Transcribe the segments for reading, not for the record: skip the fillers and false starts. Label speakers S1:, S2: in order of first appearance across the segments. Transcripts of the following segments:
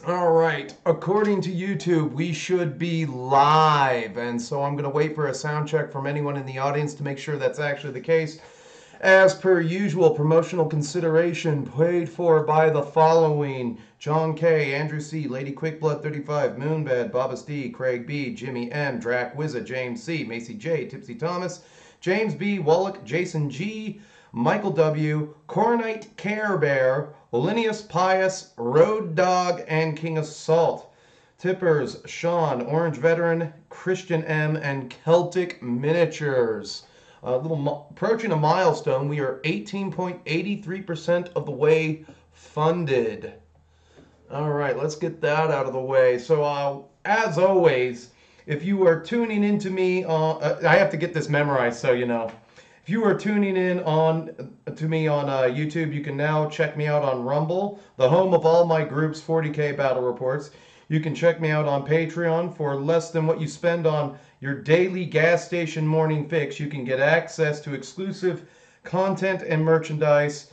S1: All right, according to YouTube, we should be live, and so I'm going to wait for a sound check from anyone in the audience to make sure that's actually the case. As per usual, promotional consideration paid for by the following: John K, Andrew C, Lady Quickblood 35, Moonbed, Babas D, Craig B, Jimmy M, Drac Wizard, James C, Macy J, Tipsy Thomas, James B, Wallach, Jason G, Michael W, Coronite Care Bear, Linnaeus Pius, Road Dog, and King Assault. Tippers: Sean, Orange Veteran, Christian M, and Celtic Miniatures. Approaching a milestone. We are 18.83% of the way funded. All right, let's get that out of the way. So, as always, if you are tuning into me, I have to get this memorized, so you know. If you are tuning in on to me on YouTube, you can now check me out on Rumble, the home of all my group's 40K battle reports. You can check me out on Patreon for less than what you spend on your daily gas station morning fix. You can get access to exclusive content and merchandise.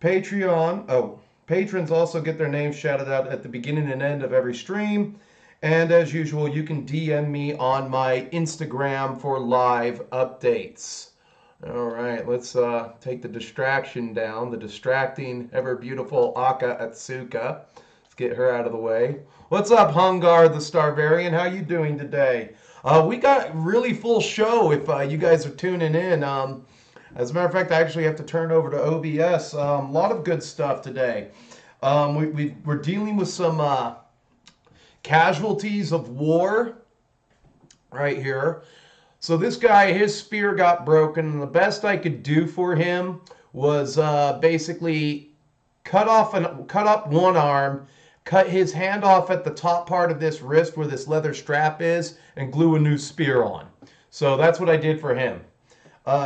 S1: Patrons also get their names shouted out at the beginning and end of every stream. And as usual, you can DM me on my Instagram for live updates. All right, let's take the distraction down, the distracting, ever beautiful Aka Atsuka. Let's get her out of the way. What's up, Hungar the Starvarian? How you doing today? We got a really full show if you guys are tuning in. As a matter of fact, I actually have to turn over to OBS. A lot of good stuff today. We're dealing with some casualties of war right here. So this guy, his spear got broken, and the best I could do for him was basically cut up one arm, cut his hand off at the top part of this wrist where this leather strap is, and glue a new spear on. So that's what I did for him.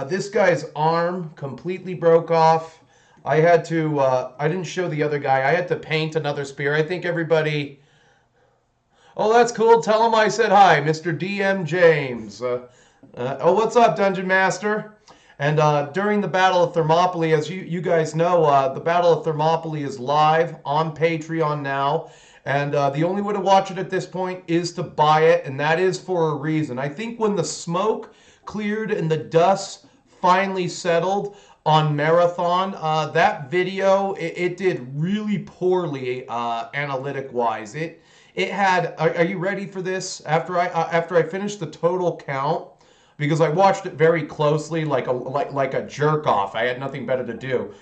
S1: This guy's arm completely broke off. I had to, I didn't show the other guy. I had to paint another spear. I think everybody... Oh, that's cool. Tell him I said hi, Mr. DM James. Oh, what's up, Dungeon Master? And during the Battle of Thermopylae, as you guys know, the Battle of Thermopylae is live on Patreon now. And the only way to watch it at this point is to buy it, and that is for a reason. I think when the smoke cleared and the dust finally settled on Marathon, that video, it did really poorly analytic-wise. It had, are you ready for this? After I finished the total count, because I watched it very closely, like a jerk off. I had nothing better to do.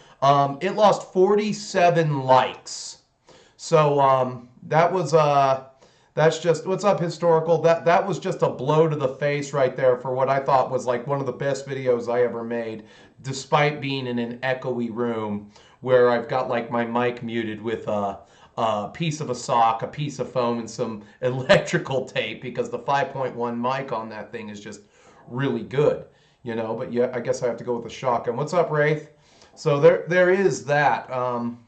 S1: It lost 47 likes. So that's just, what's up, Historical? That was just a blow to the face right there for what I thought was like one of the best videos I ever made, despite being in an echoey room where I've got like my mic muted with a piece of a sock, a piece of foam, and some electrical tape, because the 5.1 mic on that thing is just really good, you know. But yeah, I guess I have to go with the shotgun. What's up, Wraith? So there is that.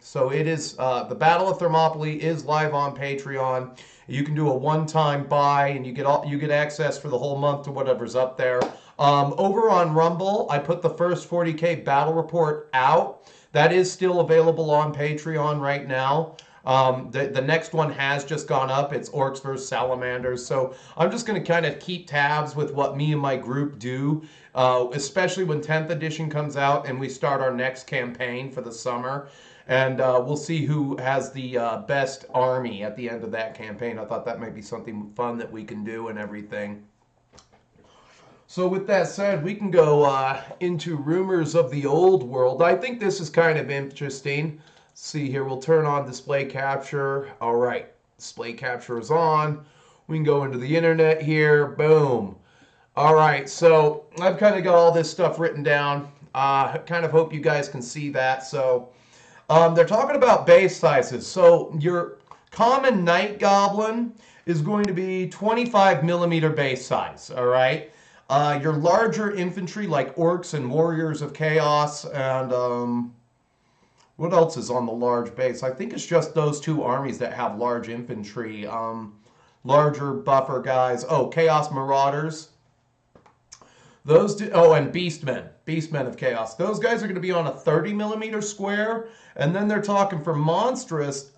S1: So it is the Battle of Thermopylae is live on Patreon. You can do a one-time buy, and you get access for the whole month to whatever's up there. Over on Rumble, I put the first 40K battle report out. That is still available on Patreon right now. The next one has just gone up. It's Orcs vs. Salamanders. So I'm just going to kind of keep tabs with what me and my group do, especially when 10th edition comes out and we start our next campaign for the summer. And we'll see who has the best army at the end of that campaign. I thought that might be something fun that we can do and everything. So with that said, we can go into rumors of the old world. I think this is kind of interesting. See here, we'll turn on display capture. All right, display capture is on. We can go into the internet here. Boom. All right, so I've kind of got all this stuff written down. I kind of hope you guys can see that. So they're talking about base sizes. So your common night goblin is going to be 25 millimeter base size. All right. Your larger infantry like orcs and warriors of chaos and what else is on the large base? I think it's just those two armies that have large infantry. Larger buffer guys. Oh, Chaos Marauders. Those do, oh, and Beastmen of Chaos. Those guys are going to be on a 30 millimeter square, and then they're talking for monstrous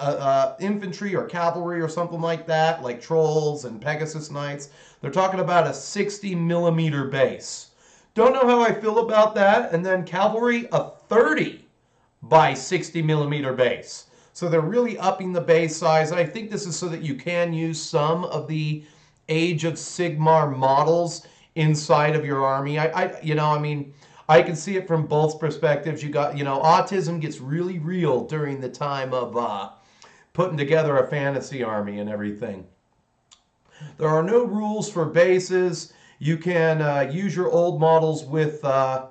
S1: infantry or cavalry or something like that, like Trolls and Pegasus Knights. They're talking about a 60 millimeter base. Don't know how I feel about that. And then cavalry, a 30 by 60 millimeter base. So they're really upping the base size. I think this is so that you can use some of the Age of Sigmar models inside of your army. I can see it from both perspectives. You got, autism gets really real during the time of putting together a fantasy army and everything. There are no rules for bases. You can use your old models with their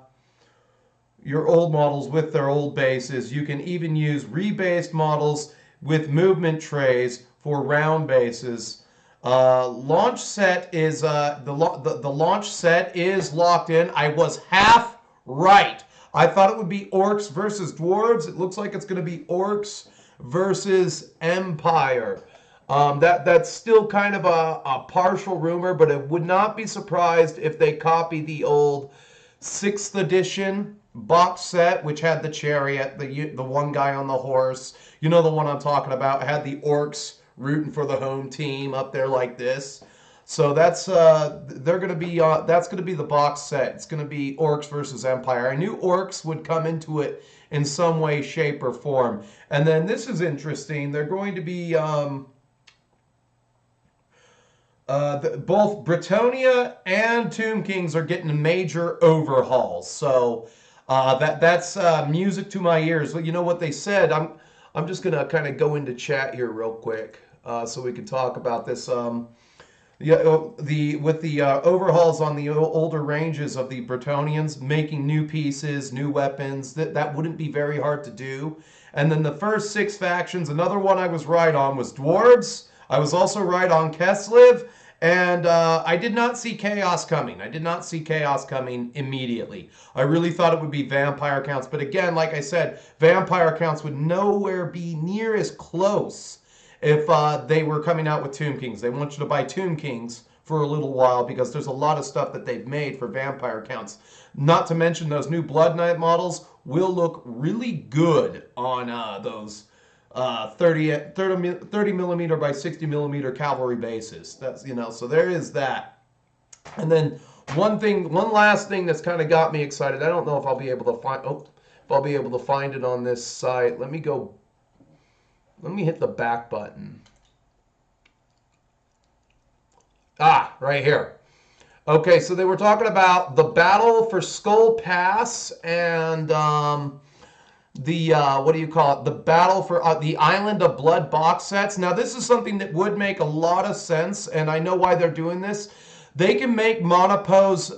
S1: old bases. You can even use rebased models with movement trays for round bases. Launch set is the launch set is locked in. I was half right. I thought it would be orcs versus dwarves. It looks like it's going to be orcs versus Empire. That's still kind of a partial rumor, but it would not be surprised if they copy the old 6th edition box set, which had the chariot, the one guy on the horse. You know the one I'm talking about. It had the orcs rooting for the home team up there like this. So that's that's going to be the box set. It's going to be orcs versus Empire. I knew orcs would come into it in some way, shape, or form. And then this is interesting. They're going to be both Bretonnia and Tomb Kings are getting major overhauls. So that's music to my ears. Well, you know what they said. I'm just gonna kind of go into chat here real quick so we can talk about this. With the overhauls on the older ranges of the Bretonians, making new pieces, new weapons, that wouldn't be very hard to do. And then the first 6 factions, another one I was right on was Dwarves. I was also right on Keslev. And I did not see Chaos coming. I did not see Chaos coming immediately. I really thought it would be vampire counts. But again, like I said, vampire counts would nowhere be near as close if they were coming out with Tomb Kings. They want you to buy Tomb Kings for a little while because there's a lot of stuff that they've made for vampire counts. Not to mention those new Blood Knight models will look really good on those 30 millimeter by 60 millimeter cavalry bases. That's, so there is that. And then one last thing that's kind of got me excited. I don't know if I'll be able to find it on this site. Let me hit the back button. Right here. Okay, so they were talking about the battle for Skull Pass and the battle for the Island of Blood box sets. Now this is something that would make a lot of sense, and I know why they're doing this. They can make monopose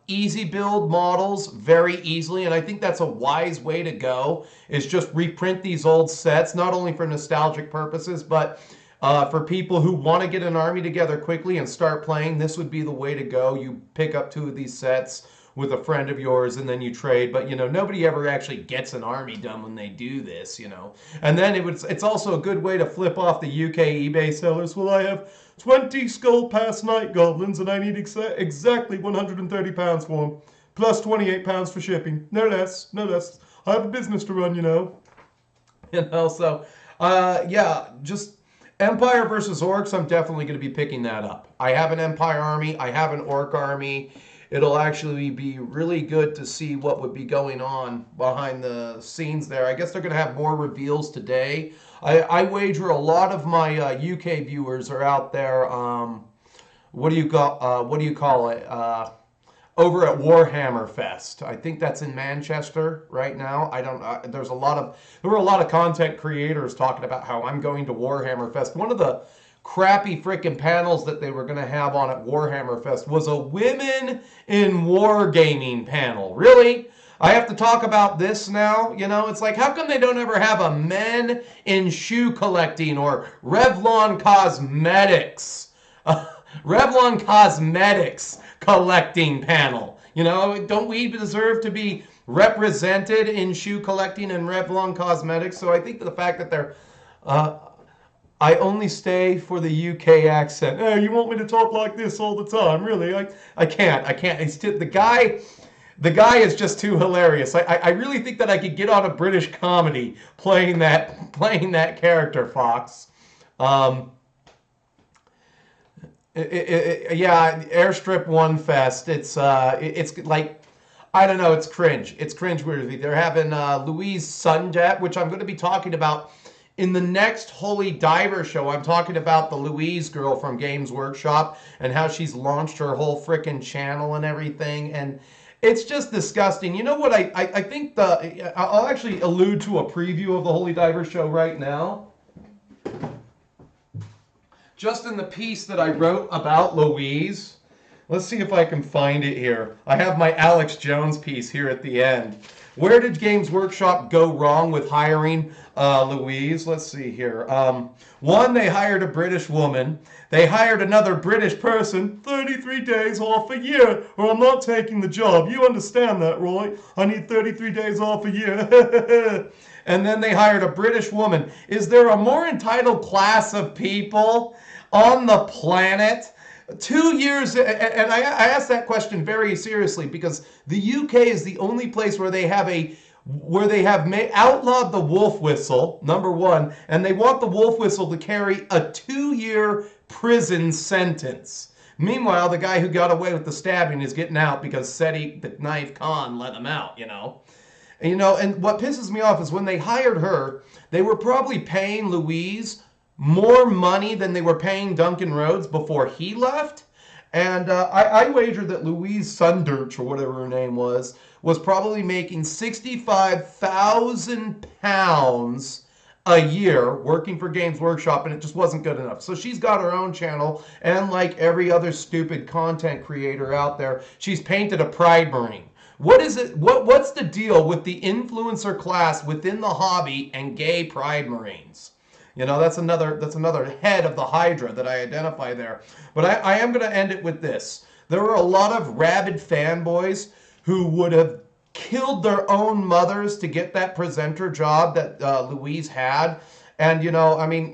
S1: easy build models very easily, and I think that's a wise way to go, is just reprint these old sets, not only for nostalgic purposes, but for people who want to get an army together quickly and start playing. This would be the way to go. You pick up 2 of these sets with a friend of yours, and then you trade. But, nobody ever actually gets an army done when they do this, And then it's also a good way to flip off the UK eBay sellers. Well, I have 20 Skull Pass Night Goblins, and I need exactly 130 pounds for them, plus 28 pounds for shipping. No less, no less. I have a business to run, So, yeah, just Empire versus Orcs, I'm definitely going to be picking that up. I have an Empire army. I have an Orc army. It'll actually be really good to see what would be going on behind the scenes there. I guess they're going to have more reveals today. I wager a lot of my UK viewers are out there. What do you call it? Over at Warhammer Fest. I think that's in Manchester right now. There were a lot of content creators talking about how I'm going to Warhammer Fest. One of the crappy freaking panels that they were going to have on at Warhammer Fest was a women in wargaming panel. Really? I have to talk about this now? It's like, how come they don't ever have a men in shoe collecting or Revlon Cosmetics? Revlon Cosmetics collecting panel. Don't we deserve to be represented in shoe collecting and Revlon Cosmetics? So I think the fact that they're I only stay for the UK accent. Hey, you want me to talk like this all the time? Really? I can't. I can't. It's just, the guy is just too hilarious. I really think that I could get on a British comedy playing that character, Fox. Um, yeah, Airstrip One Fest. It's like I don't know. It's cringe. It's cringe-worthy. They're having Louise Sundet, which I'm going to be talking about in the next Holy Diver show. I'm talking about the Louise girl from Games Workshop and how she's launched her whole frickin' channel and everything. And it's just disgusting. You know what? I think I'll actually allude to a preview of the Holy Diver show right now. Just in the piece that I wrote about Louise. Let's see if I can find it here. I have my Alex Jones piece here at the end. Where did Games Workshop go wrong with hiring Louise? Let's see here. One, they hired a British woman. They hired another British person. 33 days off a year, or I'm not taking the job. You understand that, Roy? I need 33 days off a year. And then they hired a British woman. Is there a more entitled class of people on the planet? 2 years, and I asked that question very seriously because the UK is the only place where they have outlawed the wolf whistle, number one, and they want the wolf whistle to carry a 2-year prison sentence. Meanwhile, the guy who got away with the stabbing is getting out because Seti the Knife Khan let him out, And what pisses me off is when they hired her, they were probably paying Louise more money than they were paying Duncan Rhodes before he left. And I wager that Louise Sunderch, or whatever her name was probably making £65,000 a year working for Games Workshop, and it just wasn't good enough. So she's got her own channel, and like every other stupid content creator out there, she's painted a Pride Marine. What is it? What's the deal with the influencer class within the hobby and gay Pride Marines? That's another head of the Hydra that I identify there. But I am going to end it with this. There were a lot of rabid fanboys who would have killed their own mothers to get that presenter job that Louise had. And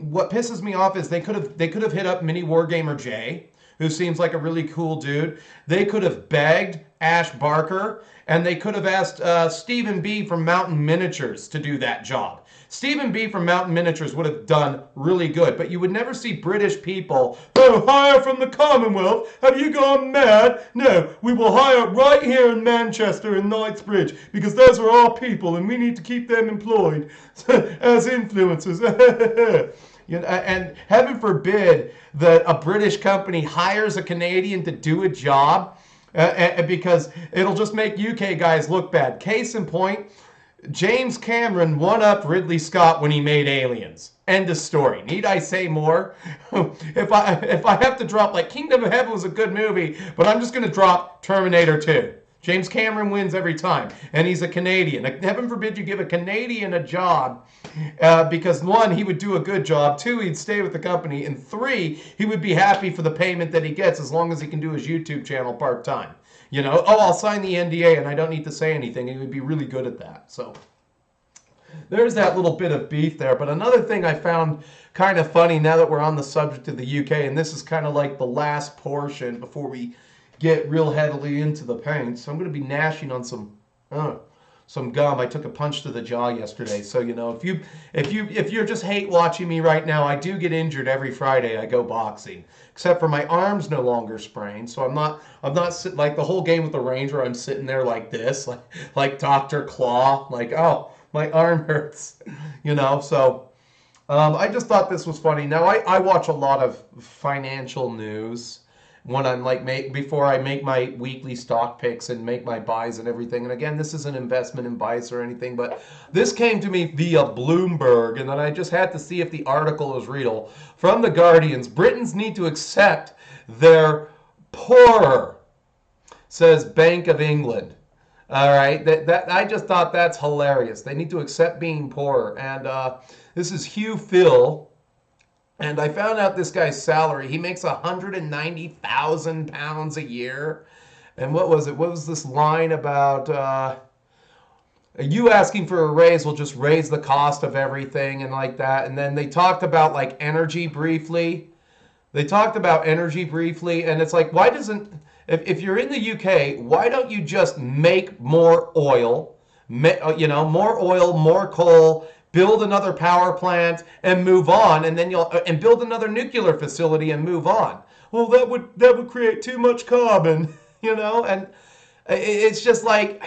S1: what pisses me off is they could have hit up Mini Wargamer J, who seems like a really cool dude. They could have begged Ash Barker, and they could have asked Stephen B from Mountain Miniatures to do that job. Stephen B from Mountain Miniatures would have done really good, but you would never see British people, hire from the Commonwealth. Have you gone mad? No, we will hire right here in Manchester and Knightsbridge because those are our people and we need to keep them employed as influencers. And heaven forbid that a British company hires a Canadian to do a job because it'll just make UK guys look bad. Case in point, James Cameron one-upped Ridley Scott when he made Aliens. End of story. Need I say more? If I have to drop, like, Kingdom of Heaven was a good movie, but I'm just going to drop Terminator 2. James Cameron wins every time, and he's a Canadian. Heaven forbid you give a Canadian a job, because 1, he would do a good job, 2, he'd stay with the company, and 3, he would be happy for the payment that he gets as long as he can do his YouTube channel part-time. I'll sign the NDA and I don't need to say anything, and he would be really good at that. So there's that little bit of beef there. But another thing I found kind of funny now that we're on the subject of the UK, and this is kind of like the last portion before we get real heavily into the paint. So I'm going to be gnashing on some gum. I took a punch to the jaw yesterday. So if you're just hate watching me right now, I do get injured every Friday. I go boxing, except for my arm's no longer sprained. So I'm not sitting like the whole game with the Ranger. I'm sitting there like this, like Dr. Claw, like, oh, my arm hurts, So I just thought this was funny. Now I watch a lot of financial news when I'm before I make my weekly stock picks and make my buys and everything. And again, this isn't investment advice or anything, but this came to me via Bloomberg, and then I just had to see if the article was real. From the Guardians, Britons need to accept they're poorer, says Bank of England. All right, that I just thought that's hilarious. They need to accept being poorer. And this is Hugh Phil. And I found out this guy's salary. He makes £190,000 a year. And what was it? What was this line about? You asking for a raise will just raise the cost of everything and like that. And then they talked about like energy briefly. They talked about energy briefly, and it's like, why doesn't, if you're in the UK, why don't you just make more oil, more oil, more coal, build another power plant, and move on, and then and build another nuclear facility and move on. Well, that would create too much carbon, and it's just like,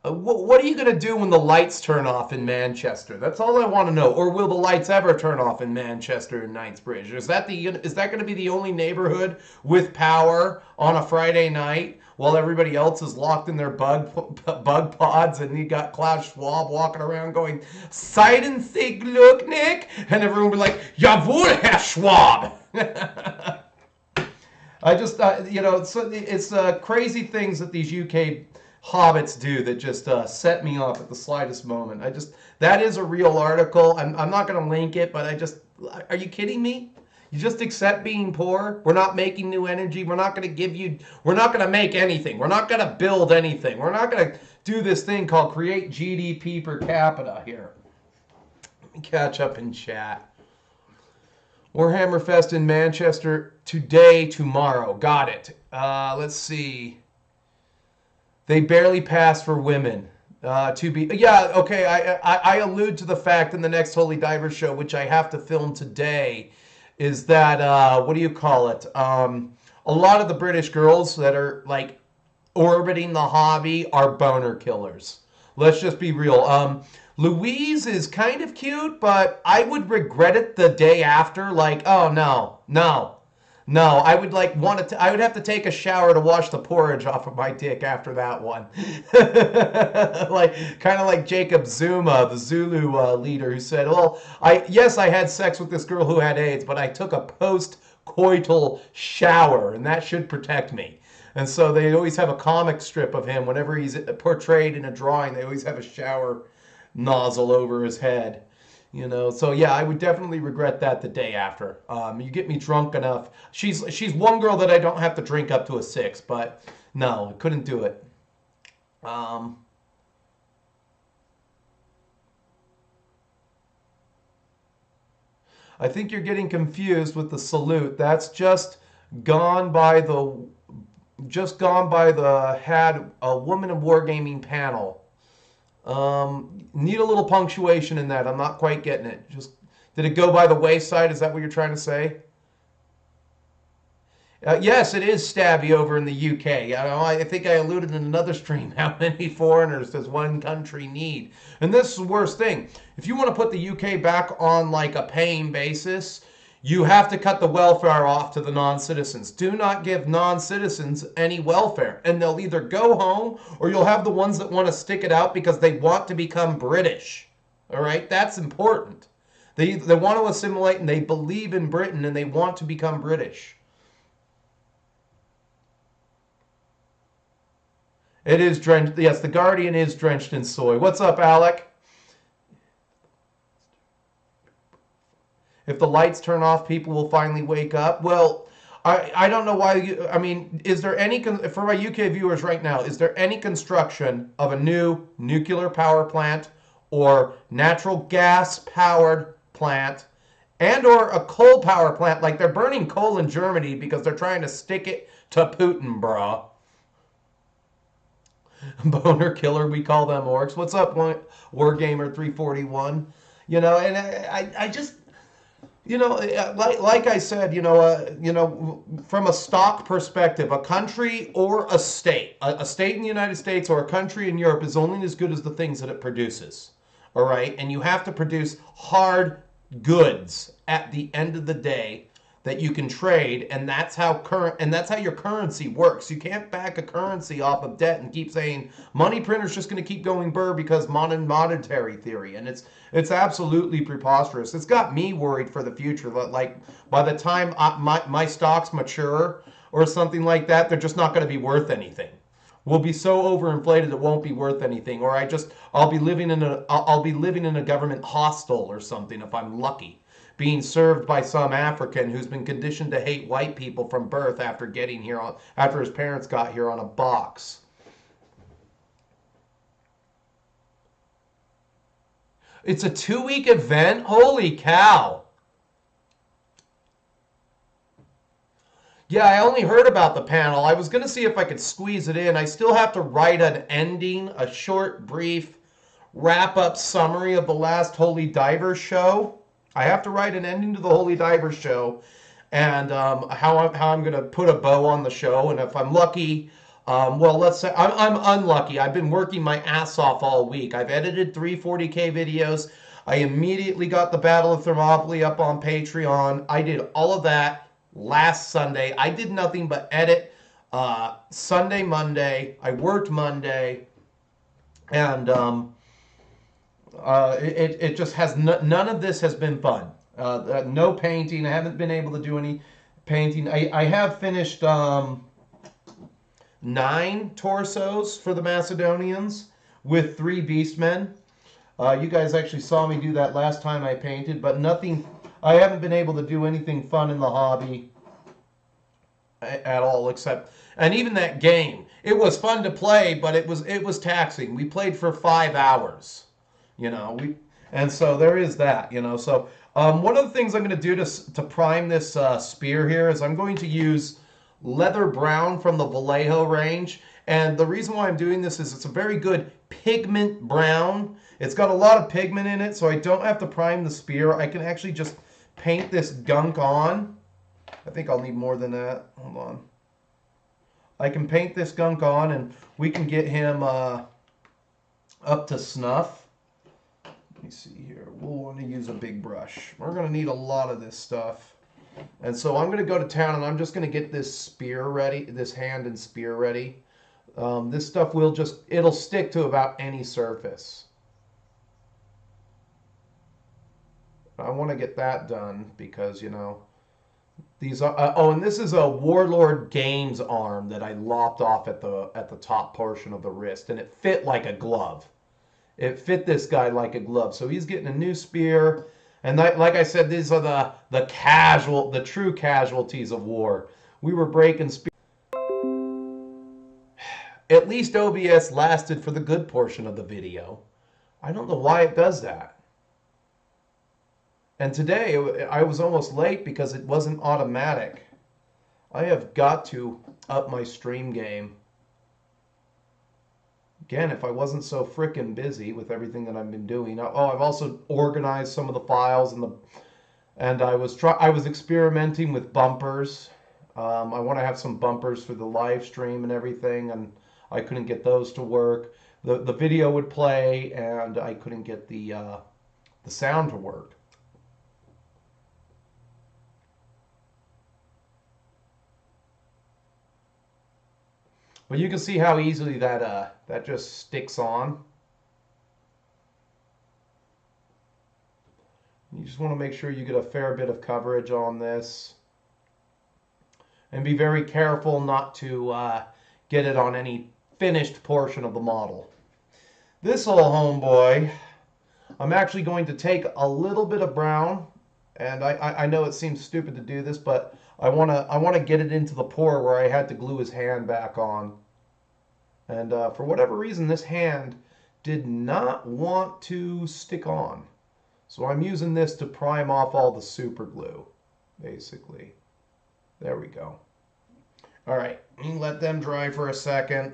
S1: what are you going to do when the lights turn off in Manchester? That's all I want to know. Or will the lights ever turn off in Manchester and Knightsbridge? Is that going to be the only neighborhood with power on a Friday night while everybody else is locked in their bug pods, and you got Klaus Schwab walking around going, "Seien Sie glücklich," and everyone will be like, "Jawohl, Herr Schwab." I just, it's crazy things that these UK hobbits do that just set me off at the slightest moment. That is a real article. I'm not going to link it, but are you kidding me? You just accept being poor? We're not making new energy. We're not going to make anything. We're not going to build anything. We're not going to do this thing called create GDP per capita here. Let me catch up in chat. Warhammer Fest in Manchester today, tomorrow. Got it. Let's see. They barely pass for women. Yeah, okay. I allude to the fact in the next Holy Diver show, which I have to film today, is that, what do you call it? A lot of the British girls that are, like, orbiting the hobby are boner killers. Let's just be real. Louise is kind of cute, but I would regret it the day after. Like, oh, no. I would I would have to take a shower to wash the porridge off of my dick after that one. Kind of like Jacob Zuma, the Zulu leader, who said, well, yes, I had sex with this girl who had AIDS, but I took a post-coital shower, and that should protect me. And so they always have a comic strip of him. Whenever he's portrayed in a drawing, they always have a shower nozzle over his head. So yeah, I would definitely regret that the day after. You get me drunk enough. She's one girl that I don't have to drink up to a 6, but no, I couldn't do it. I think you're getting confused with the salute. That's just gone by the had a woman of wargaming panel. Need a little punctuation in that. I'm not quite getting it. Did it go by the wayside? Is that what you're trying to say? Yes, it is stabby over in the UK. I think I alluded in another stream. How many foreigners does one country need? And this is the worst thing. If you want to put the UK back on like a paying basis, you have to cut the welfare off to the non-citizens. Do not give non-citizens any welfare. And they'll either go home, or you'll have the ones that want to stick it out because they want to become British. All right? That's important. They want to assimilate, and they believe in Britain, and they want to become British. It is drenched. Yes, the Guardian is drenched in soy. What's up, Alec? If the lights turn off, people will finally wake up. Well, I don't know why. Is there any, for my UK viewers right now, is there any construction of a new nuclear power plant or natural gas powered plant and or a coal power plant? Like, they're burning coal in Germany because they're trying to stick it to Putin, brah. Boner killer, we call them orcs. What's up, Wargamer 341? And I just... like I said, from a stock perspective, a country or a state in the United States or a country in Europe is only as good as the things that it produces. All right. And you have to produce hard goods at the end of the day that you can trade. And that's how your currency works. You can't back a currency off of debt and keep saying money printer's just going to keep going burr because monetary theory. And it's absolutely preposterous. It's got me worried for the future. Like, by the time my stocks mature or something like that, they're just not going to be worth anything. We'll be so overinflated it won't be worth anything. Or I'll be living in a government hostel or something if I'm lucky, being served by some African who's been conditioned to hate white people from birth after his parents got here on a box. It's a 2-week event? Holy cow. Yeah, I only heard about the panel. I was going to see if I could squeeze it in. I still have to write an ending, a short, brief wrap-up summary of the last Holy Divers show. I have to write an ending to the Holy Divers show, and how I'm going to put a bow on the show. And if I'm lucky, well, let's say I'm unlucky. I've been working my ass off all week. I've edited 3 40K videos. I immediately got the Battle of Thermopylae up on Patreon. I did all of that last Sunday. I did nothing but edit Sunday, Monday. I worked Monday, and it just has none of this has been fun. No painting. I haven't been able to do any painting. I have finished 9 torsos for the Macedonians with 3 Beastmen. You guys actually saw me do that last time I painted, but nothing. I haven't been able to do anything fun in the hobby at all, except, and even that game, it was fun to play, but it was taxing. We played for 5 hours, you know. And so there is that, you know. So one of the things I'm going to do to prime this spear here is I'm going to use leather brown from the Vallejo range. And the reason why I'm doing this is it's a very good pigment brown. It's got a lot of pigment in it, so I don't have to prime the spear. I can actually just paint this gunk on. I think I'll need more than that. Hold on. I can paint this gunk on, and we can get him up to snuff. Let me see here. We'll want to use a big brush. We're going to need a lot of this stuff. And so I'm going to go to town, and I'm just going to get this spear ready, this hand and spear ready. This stuff it'll stick to about any surface. I want to get that done because, you know, these are, oh, and this is a Warlord Games arm that I lopped off at the top portion of the wrist, and it fit like a glove. It fit this guy like a glove. So he's getting a new spear, and like I said, these are the true casualties of war. We were breaking spears. At least OBS lasted for the good portion of the video. I don't know why it does that. And today, I was almost late because it wasn't automatic. I have got to up my stream game. Again, if I wasn't so frickin' busy with everything that I've been doing. Oh, I've also organized some of the files and I was experimenting with bumpers. I want to have some bumpers for the live stream and everything, and I couldn't get those to work. The video would play, and I couldn't get the sound to work. But you can see how easily that just sticks on. You just want to make sure you get a fair bit of coverage on this. And be very careful not to get it on any finished portion of the model. This old homeboy, I'm actually going to take a little bit of brown, and I know it seems stupid to do this, but I want to get it into the pore where I had to glue his hand back on. And for whatever reason, this hand did not want to stick on. So I'm using this to prime off all the super glue, basically. There we go. All right, let them dry for a second.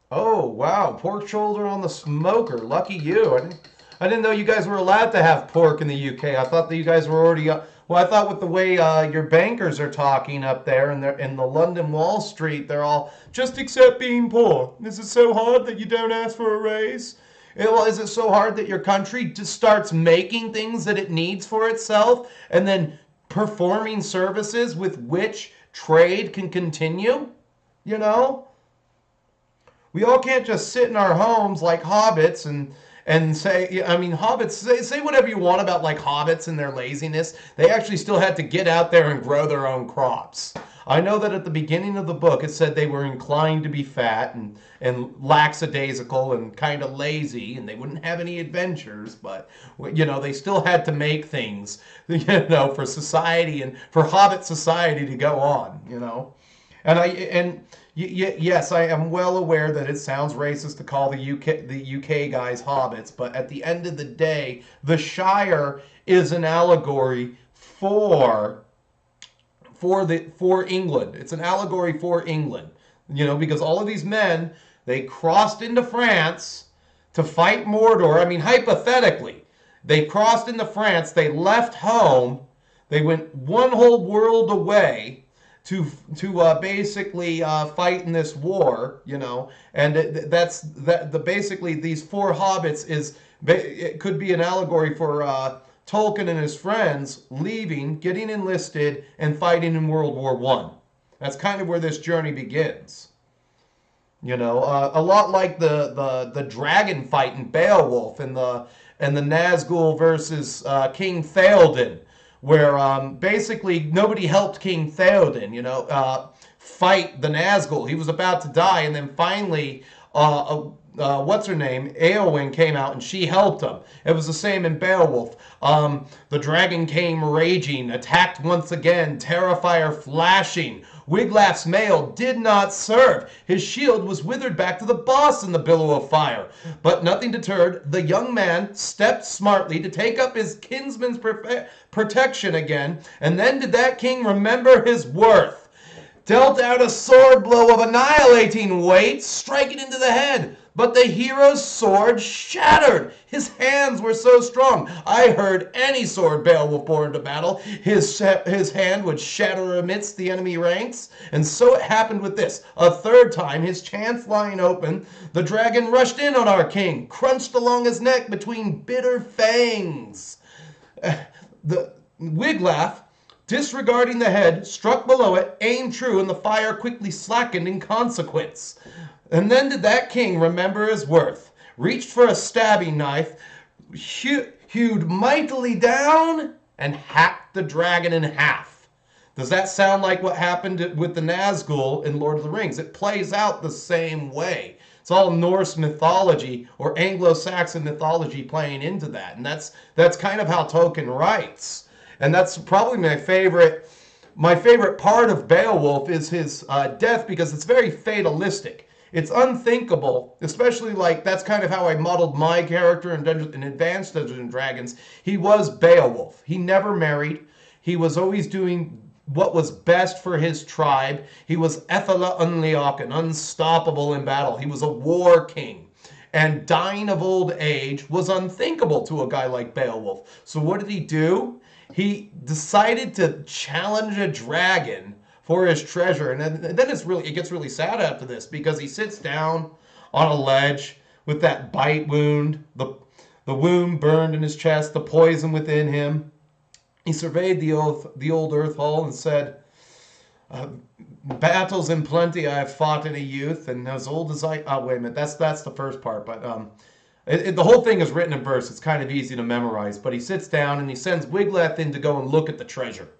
S1: Oh, wow, pork shoulder on the smoker. Lucky you. I didn't know you guys were allowed to have pork in the UK. I thought that you guys were already... well, I thought with the way your bankers are talking up there in the London Wall Street, they're all, just accept being poor. Is it so hard that you don't ask for a raise? Well, is it so hard that your country just starts making things that it needs for itself and then performing services with which trade can continue? You know? We all can't just sit in our homes like hobbits and say, I mean, hobbits, say whatever you want about like hobbits and their laziness. They actually still had to get out there and grow their own crops. I know that at the beginning of the book it said they were inclined to be fat and lackadaisical and kind of lazy, and they wouldn't have any adventures, but they still had to make things, for society and for Hobbit society to go on. Yes, I am well aware that it sounds racist to call the UK guys hobbits, but at the end of the day, the Shire is an allegory for England. It's an allegory for England. Because all of these men, they crossed into France to fight Mordor. I mean, hypothetically, they crossed into France, they left home, they went one whole world away to basically fight in this war, and basically these four hobbits it could be an allegory for Tolkien and his friends leaving, getting enlisted, and fighting in World War I. That's kind of where this journey begins. A lot like the dragon fight in Beowulf and the Nazgul versus King Theoden, where basically nobody helped King Theoden, fight the Nazgul. He was about to die, and then finally, what's her name? Eowyn came out, and she helped him. It was the same in Beowulf. The dragon came raging, attacked once again, Terrifier flashing. Wiglaf's mail did not serve. His shield was withered back to the boss in the billow of fire. But nothing deterred. The young man stepped smartly to take up his kinsman's protection again. And then did that king remember his worth. Dealt out a sword blow of annihilating weight, striking into the head. But the hero's sword shattered. His hands were so strong. I heard any sword Beowulf bore into battle, his hand would shatter amidst the enemy ranks. And so it happened with this. A third time, his chance lying open, the dragon rushed in on our king, crunched along his neck between bitter fangs. The Wiglaf, disregarding the head, struck below it, aimed true, and the fire quickly slackened in consequence. And then did that king remember his worth, reached for a stabbing knife, hewed mightily down, and hacked the dragon in half. Does that sound like what happened with the Nazgul in Lord of the Rings? It plays out the same way. It's all Norse mythology or Anglo-Saxon mythology playing into that. And that's kind of how Tolkien writes. And that's probably my favorite part of Beowulf is his death, because it's very fatalistic. It's unthinkable, especially that's kind of how I modeled my character in Advanced Dungeons and Dragons. He was Beowulf. He never married. He was always doing what was best for his tribe. He was Ethela Unleochen, unstoppable in battle. He was a war king. And dying of old age was unthinkable to a guy like Beowulf. So what did he do? He decided to challenge a dragon for his treasure. And then it gets really sad after this, because he sits down on a ledge with that bite wound, the wound burned in his chest, the poison within him. He surveyed the old earth hall and said, battles in plenty I have fought in a youth, and as old as I... Oh, wait a minute, that's the first part, but the whole thing is written in verse. It's kind of easy to memorize, but he sits down and he sends Wiglaf in to go and look at the treasure.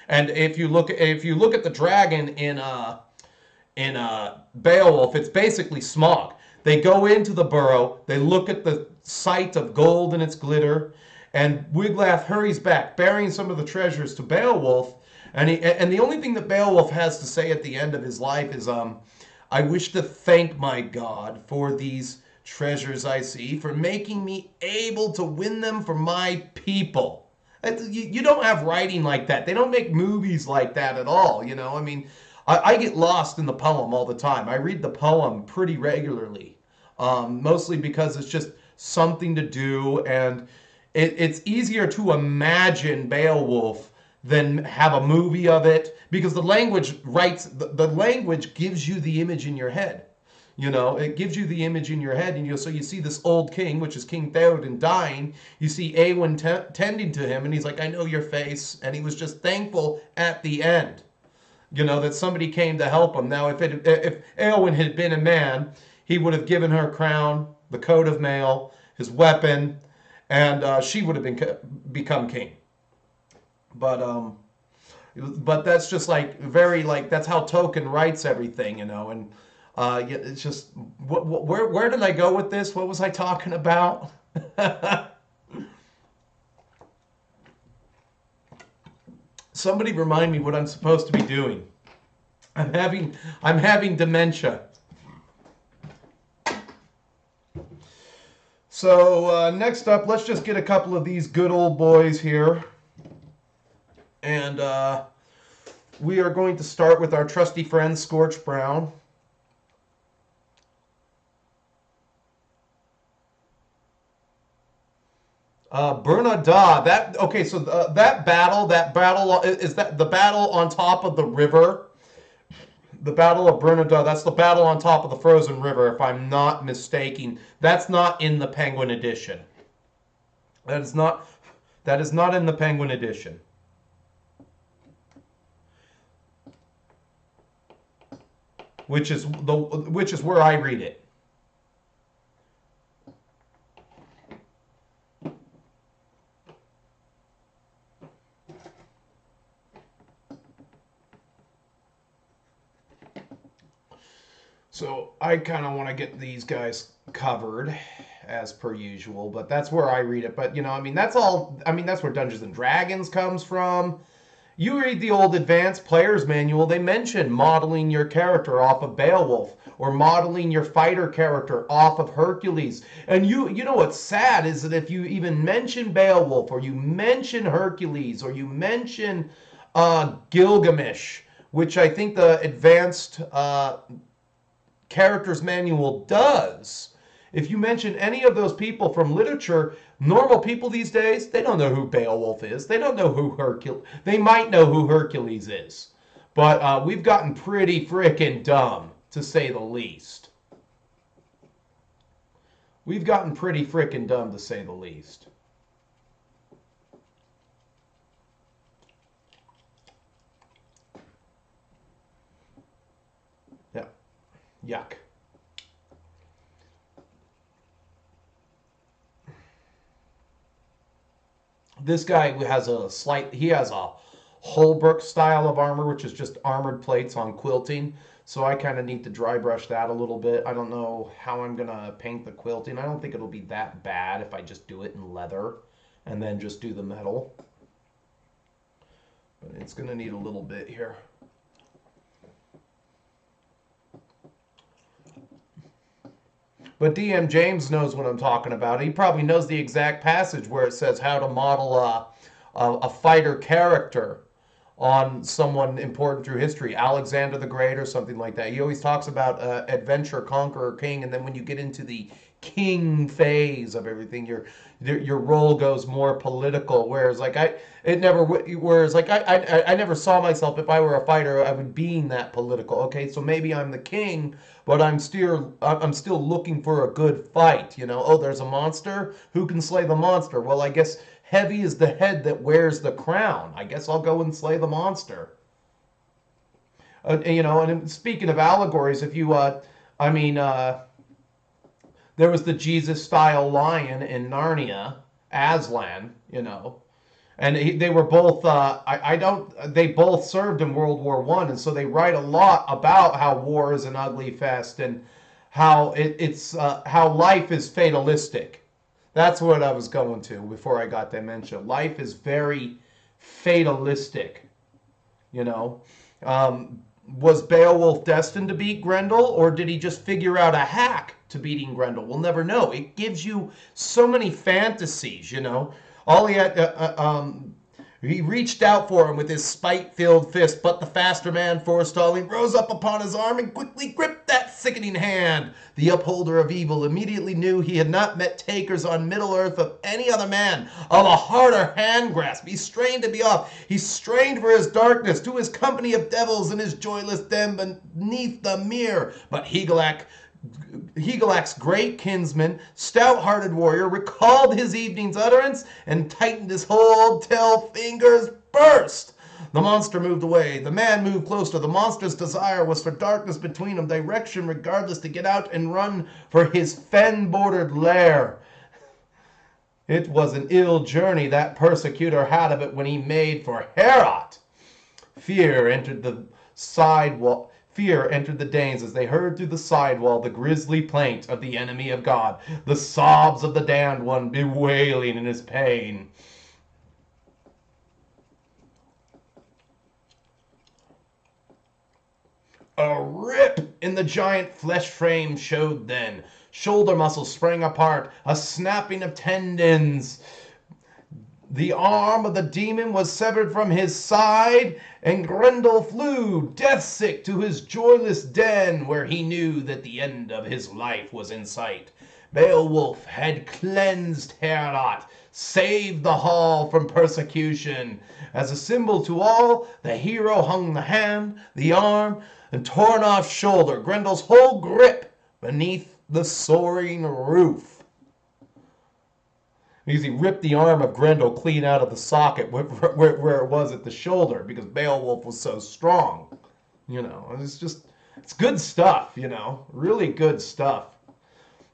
S1: And if you look at the dragon in Beowulf, it's basically smog. They go into the burrow, they look at the sight of gold and its glitter, and Wiglaf hurries back, bearing some of the treasures to Beowulf. And the only thing that Beowulf has to say at the end of his life is, I wish to thank my God for these treasures I see, for making me able to win them for my people. You don't have writing like that. They don't make movies like that at all, I mean, I get lost in the poem all the time. I read the poem pretty regularly, mostly because it's just something to do, and it's easier to imagine Beowulf than have a movie of it, because the language gives you the image in your head. It gives you the image in your head, and so you see this old king, which is King Theoden, dying. You see Eowyn tending to him, and he's like, I know your face. And he was just thankful at the end, that somebody came to help him. Now, if Eowyn had been a man, he would have given her a crown, the coat of mail, his weapon, and she would have become king. But But that's just like very like that's how Tolkien writes everything, you know. And yeah, it's just where did I go with this? What was I talking about? Somebody remind me what I'm supposed to be doing. I'm having dementia. So next up, let's just get a couple of these good old boys here. And we are going to start with our trusty friend, Scorched Brown. Bernada, that okay. So that battle is that the battle on top of the river, the Battle of Bernada. That's the battle on top of the frozen river, if I'm not mistaken. That's not in the Penguin edition. That is not. That is not in the Penguin edition. Which is where I read it. So I kind of want to get these guys covered as per usual, but that's where I read it. But, you know, I mean, that's all. I mean, that's where Dungeons and Dragons comes from. You read the old advanced player's manual, they mention modeling your character off of Beowulf or modeling your fighter character off of Hercules. And you know what's sad is that if you even mention Beowulf or you mention Hercules or you mention Gilgamesh, which I think the advanced character's manual does. If you mention any of those people from literature, normal people these days, they don't know who Beowulf is. They don't know who Hercules. They might know who Hercules is, but we've gotten pretty frickin' dumb, to say the least. We've gotten pretty frickin' dumb, to say the least. Yeah. Yuck. This guy has he has a Holbrook style of armor, which is just armored plates on quilting. So I kind of need to dry brush that a little bit. I don't know how I'm going to paint the quilting. I don't think it'll be that bad if I just do it in leather and then just do the metal. But it's going to need a little bit here. But DM James knows what I'm talking about. He probably knows the exact passage where it says how to model a fighter character on someone important through history, Alexander the Great or something like that. He always talks about adventure, conqueror, king, and then when you get into the king phase of everything, your role goes more political. Whereas like I never saw myself, if I were a fighter, I would be that political. Okay, so maybe I'm the king, but I'm still looking for a good fight. You know, oh, there's a monster. Who can slay the monster? Well, I guess heavy is the head that wears the crown. I guess I'll go and slay the monster. You know, and speaking of allegories, if you, there was the Jesus-style lion in Narnia, Aslan, you know, and they were both. They both served in World War I, and so they write a lot about how war is an ugly fest and how how life is fatalistic. That's what I was going to before I got dementia. Life is very fatalistic, you know. Was Beowulf destined to beat Grendel, or did he just figure out a hack to beating Grendel? We'll never know. It gives you so many fantasies, you know. All he had, he reached out for him with his spite-filled fist, but the faster man, forestalling, rose up upon his arm and quickly gripped that sickening hand. The upholder of evil immediately knew he had not met takers on Middle-earth of any other man of a harder hand grasp. He strained to be off. He strained for his darkness, to his company of devils and his joyless den beneath the mere. But Higelac, great kinsman, stout-hearted warrior, recalled his evening's utterance and tightened his hold till fingers burst. The monster moved away. The man moved closer. The monster's desire was for darkness between them, direction regardless, to get out and run for his fen-bordered lair. It was an ill journey that persecutor had of it when he made for Heorot. Fear entered the sidewall. Fear entered the Danes as they heard through the sidewall the grisly plaint of the enemy of God, the sobs of the damned one bewailing in his pain. A rip in the giant flesh frame showed then. Shoulder muscles sprang apart, a snapping of tendons. The arm of the demon was severed from his side, and Grendel flew, death-sick, to his joyless den, where he knew that the end of his life was in sight. Beowulf had cleansed Heorot, saved the hall from persecution. As a symbol to all, the hero hung the hand, the arm, and torn off shoulder, Grendel's whole grip beneath the soaring roof. Because he ripped the arm of Grendel clean out of the socket where it was at the shoulder, because Beowulf was so strong. You know, it's good stuff, you know, really good stuff.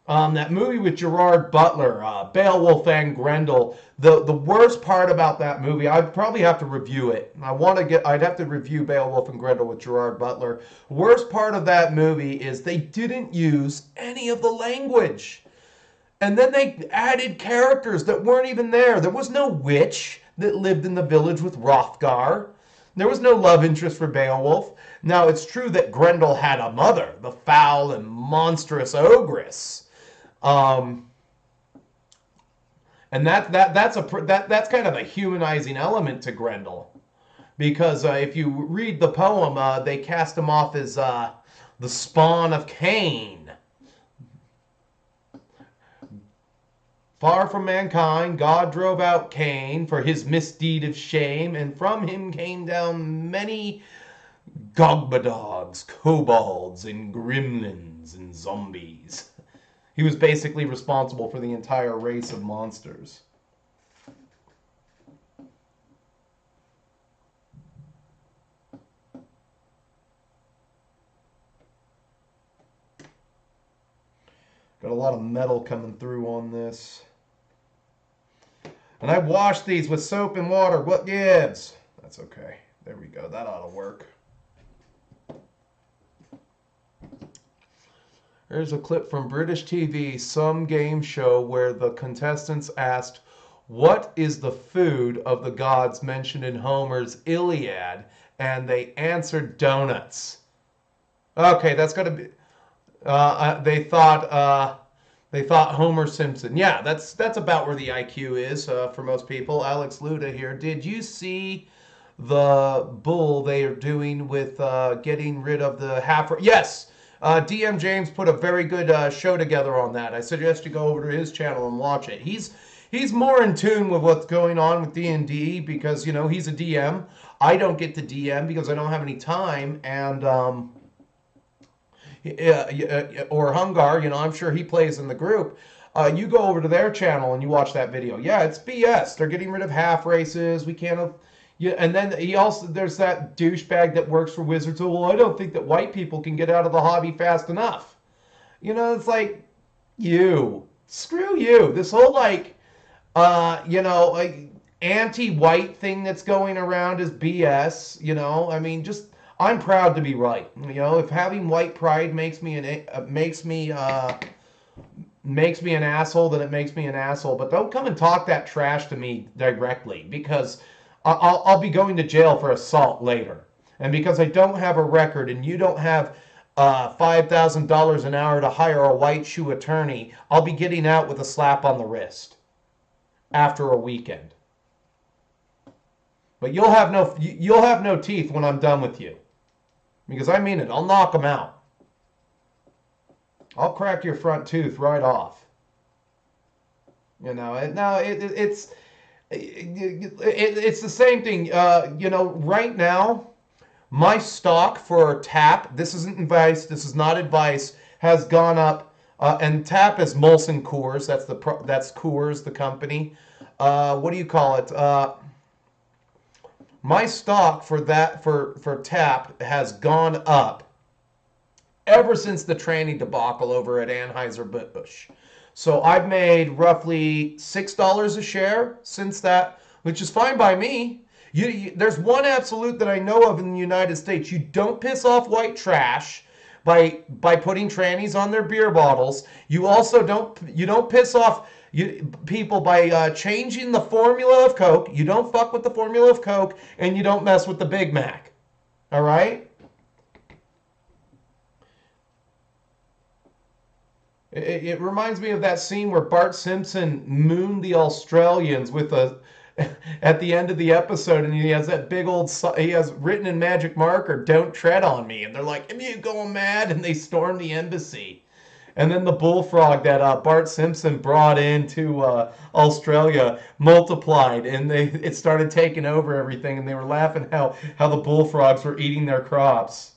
S1: That movie with Gerard Butler, Beowulf and Grendel, the worst part about that movie, I'd probably have to review it. I'd have to review Beowulf and Grendel with Gerard Butler. Worst part of that movie is they didn't use any of the language. And then they added characters that weren't even there. There was no witch that lived in the village with Hrothgar. There was no love interest for Beowulf. Now, it's true that Grendel had a mother, the foul and monstrous ogress. And that's kind of a humanizing element to Grendel. Because if you read the poem, they cast him off as the spawn of Cain. Far from mankind, God drove out Cain for his misdeed of shame, and from him came down many gogbadogs, kobolds, and gremlins, and zombies. He was basically responsible for the entire race of monsters. Got a lot of metal coming through on this. And I washed these with soap and water. What gives? That's okay. There we go. That ought to work. Here's a clip from British TV, some game show where the contestants asked, what is the food of the gods mentioned in Homer's Iliad? And they answered donuts. Okay, that's got to be... They thought Homer Simpson. Yeah, that's about where the IQ is for most people. Alex Luda here. Did you see the bull they are doing with getting rid of the half? Yes, DM James put a very good show together on that. I suggest you go over to his channel and watch it. He's more in tune with what's going on with D&D because you know he's a DM. I don't get to DM because I don't have any time and. Or Hungar, you know, I'm sure he plays in the group. You go over to their channel and you watch that video. Yeah, it's BS. They're getting rid of half races. We can't. Yeah, and then there's that douchebag that works for Wizards. Well, I don't think that white people can get out of the hobby fast enough. You know, it's like screw you. This whole anti-white thing that's going around is BS. You know, I mean, I'm proud to be right. You know, if having white pride makes me an asshole, then it makes me an asshole. But don't come and talk that trash to me directly because I'll be going to jail for assault later. And because I don't have a record and you don't have $5,000 an hour to hire a white shoe attorney, I'll be getting out with a slap on the wrist after a weekend. But you'll have no teeth when I'm done with you. Because I mean it, I'll knock them out. I'll crack your front tooth right off. You know, it's the same thing. You know, right now, my stock for TAP, this isn't advice, this is not advice, has gone up. And TAP is Molson Coors. That's Coors, the company. What do you call it? My stock for TAP has gone up ever since the tranny debacle over at Anheuser-Busch. So I've made roughly $6 a share since that, which is fine by me. There's one absolute that I know of in the United States. You don't piss off white trash by putting trannies on their beer bottles. You don't piss off people by changing the formula of Coke. You don't fuck with the formula of Coke, and you don't mess with the Big Mac. All right? It reminds me of that scene where Bart Simpson mooned the Australians with a at the end of the episode, and he has that big old he has written in magic marker, "Don't tread on me," and they're like, "Am you going mad?" And they storm the embassy. And then the bullfrog that Bart Simpson brought into Australia multiplied, and it started taking over everything, and they were laughing how the bullfrogs were eating their crops.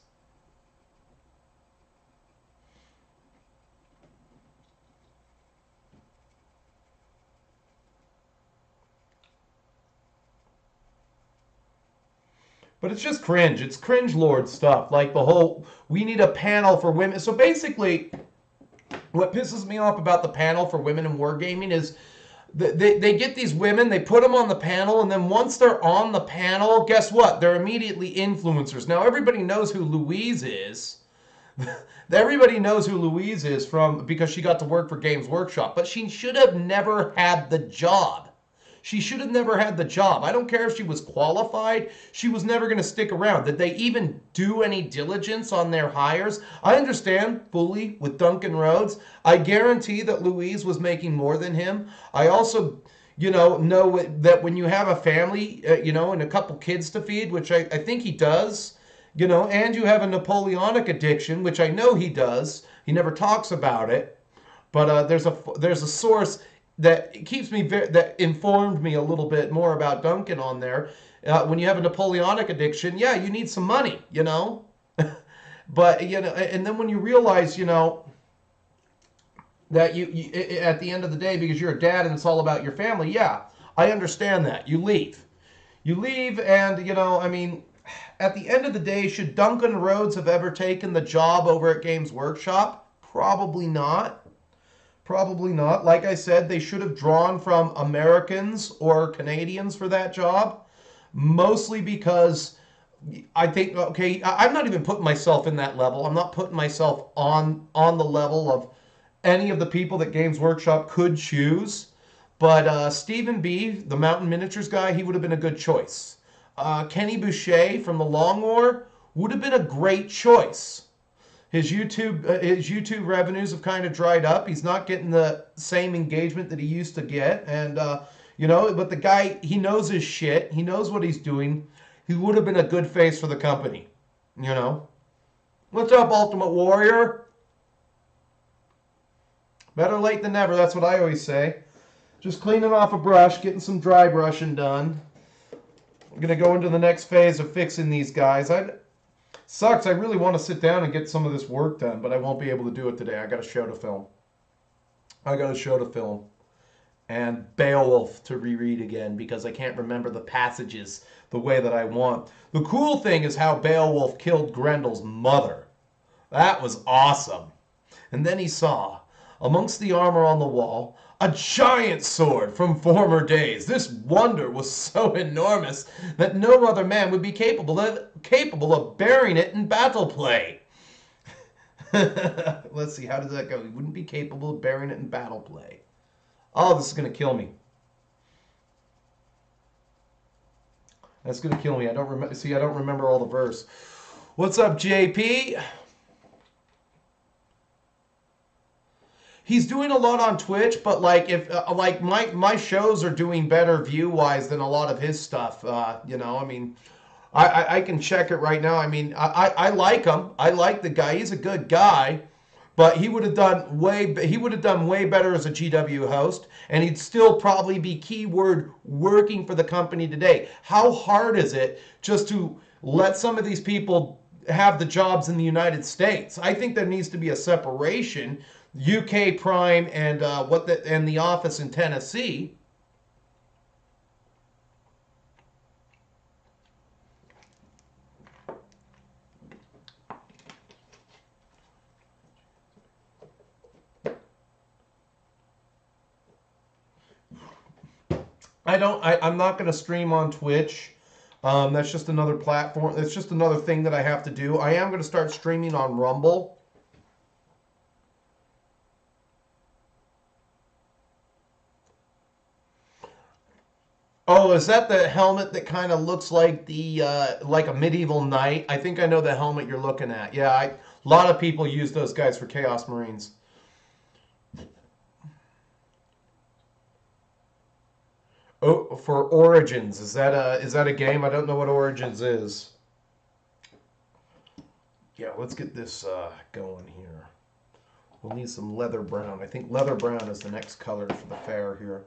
S1: But it's just cringe. It's cringe lord stuff. Like the whole, we need a panel for women. So basically, what pisses me off about the panel for women in wargaming is they get these women, they put them on the panel, and then once they're on the panel, guess what? They're immediately influencers. Now, everybody knows who Louise is. Everybody knows who Louise is from because she got to work for Games Workshop, but she should have never had the job. She should have never had the job. I don't care if she was qualified. She was never going to stick around. Did they even do any diligence on their hires? I understand fully with Duncan Rhodes. I guarantee that Louise was making more than him. I also, know that when you have a family, and a couple kids to feed, which I think he does, and you have a Napoleonic addiction, which I know he does. He never talks about it. But there's a source that keeps me that informed me a little bit more about Duncan on there. When you have a Napoleonic addiction, yeah, you need some money. But and then when you realize, that you at the end of the day, because you're a dad and it's all about your family, yeah, I understand that. You leave, and at the end of the day, should Duncan Rhodes have ever taken the job over at Games Workshop? Probably not. Probably not. Like I said, they should have drawn from Americans or Canadians for that job. Mostly because I think, okay, I'm not even putting myself in that level. I'm not putting myself on the level of any of the people that Games Workshop could choose. But Stephen B., the Mountain Miniatures guy, he would have been a good choice. Kenny Boucher from the Long War would have been a great choice. His YouTube revenues have kind of dried up. He's not getting the same engagement that he used to get, and but the guy, he knows his shit. He knows what he's doing. He would have been a good face for the company. What's up, Ultimate Warrior? Better late than never. That's what I always say. Just cleaning off a brush, getting some dry brushing done. I'm gonna go into the next phase of fixing these guys. Sucks. I really want to sit down and get some of this work done, but I won't be able to do it today. I got a show to film. And Beowulf to reread again because I can't remember the passages the way that I want. The cool thing is how Beowulf killed Grendel's mother. That was awesome. And then he saw, amongst the armor on the wall, a giant sword from former days. This wonder was so enormous that no other man would be capable of bearing it in battle play. Let's see, how does that go? He wouldn't be capable of bearing it in battle play. Oh, this is going to kill me. That's going to kill me. I don't remember all the verse. What's up, JP? He's doing a lot on Twitch, but like if my shows are doing better view wise than a lot of his stuff. I can check it right now. I like him. I like the guy. He's a good guy, but he would have done way better as a GW host, and he'd still probably be keyword working for the company today. How hard is it just to let some of these people have the jobs in the United States? I think there needs to be a separation. UK Prime and the office in Tennessee. I'm not going to stream on Twitch That's just another platform. It's just another thing that I have to do. I am going to start streaming on Rumble. Oh, is that the helmet that kind of looks like the like a medieval knight? I think I know the helmet you're looking at. Yeah, a lot of people use those guys for Chaos Marines. Oh, for Origins, is that a game? I don't know what Origins is. Yeah, let's get this going here. We'll need some leather brown. I think leather brown is the next color for the fair here.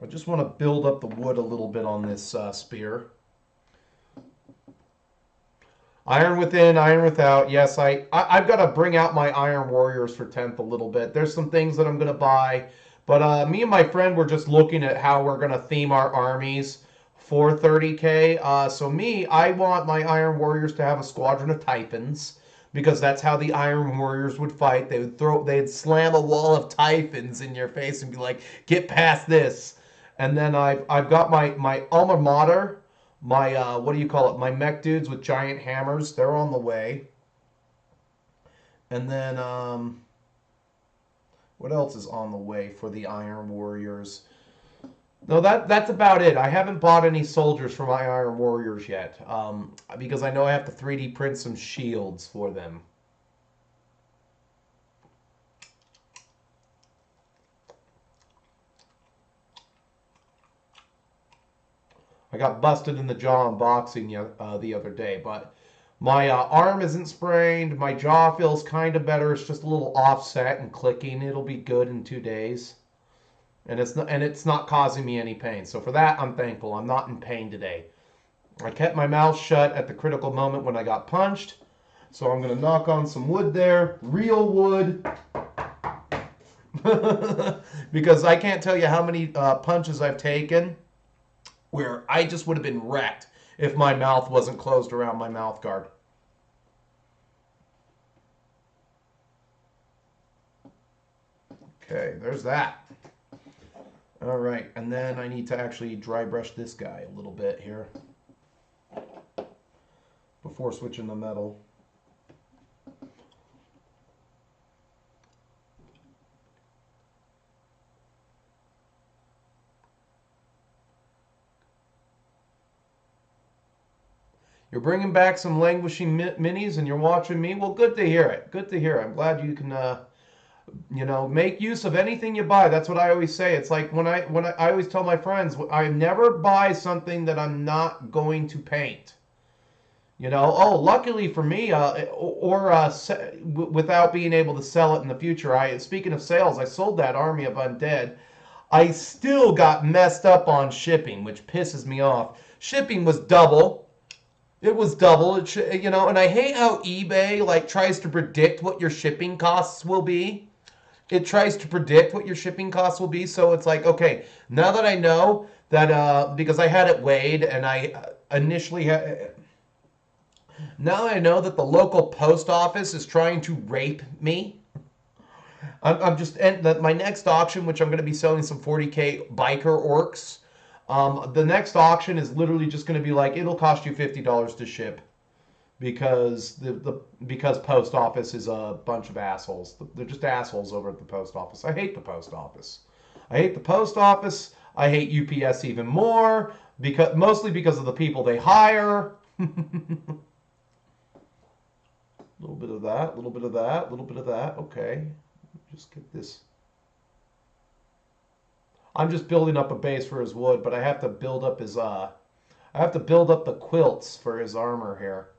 S1: I just want to build up the wood a little bit on this spear. Iron within, iron without. Yes, I've got to bring out my Iron Warriors for 10th a little bit. There's some things that I'm going to buy. But me and my friend were just looking at how we're going to theme our armies for 30K. So me, I want my Iron Warriors to have a squadron of Typhons, because that's how the Iron Warriors would fight. They'd slam a wall of Typhons in your face and be like, get past this. And then I've got my alma mater, my what do you call it? My mech dudes with giant hammers. They're on the way. And then what else is on the way for the Iron Warriors? No, that's about it. I haven't bought any soldiers for my Iron Warriors yet, because I know I have to 3D print some shields for them. I got busted in the jaw in boxing the other day, but my arm isn't sprained. My jaw feels kind of better. It's just a little offset and clicking. It'll be good in 2 days. And it's not causing me any pain. So for that, I'm thankful. I'm not in pain today. I kept my mouth shut at the critical moment when I got punched. So I'm going to knock on some wood there. Real wood. Because I can't tell you how many punches I've taken where I just would have been wrecked if my mouth wasn't closed around my mouth guard. Okay, there's that. All right, and then I need to actually dry brush this guy a little bit here before switching to metal. You're bringing back some languishing minis and you're watching me? Well, good to hear it. Good to hear. I'm glad you can make use of anything you buy. That's what I always say. It's like when I always tell my friends, I never buy something that I'm not going to paint. Luckily for me, without being able to sell it in the future. Speaking of sales, I sold that army of undead. I still got messed up on shipping, which pisses me off. Shipping was double. It was double. And I hate how eBay tries to predict what your shipping costs will be. It tries to predict what your shipping costs will be. So it's like, okay, now that I know that, because I had it weighed and I initially had. Now I know that the local post office is trying to rape me. I'm just, and my next auction, which I'm going to be selling some 40K biker orcs. The next auction is literally just going to be like, it'll cost you $50 to ship, because because post office is a bunch of assholes. They're just assholes over at the post office. I hate the post office. I hate the post office. I hate UPS even more, mostly because of the people they hire. A little bit of that, a little bit of that, a little bit of that. Okay, just get this. I'm just building up a base for his wood, but I have to build up his I have to build up the quilts for his armor here.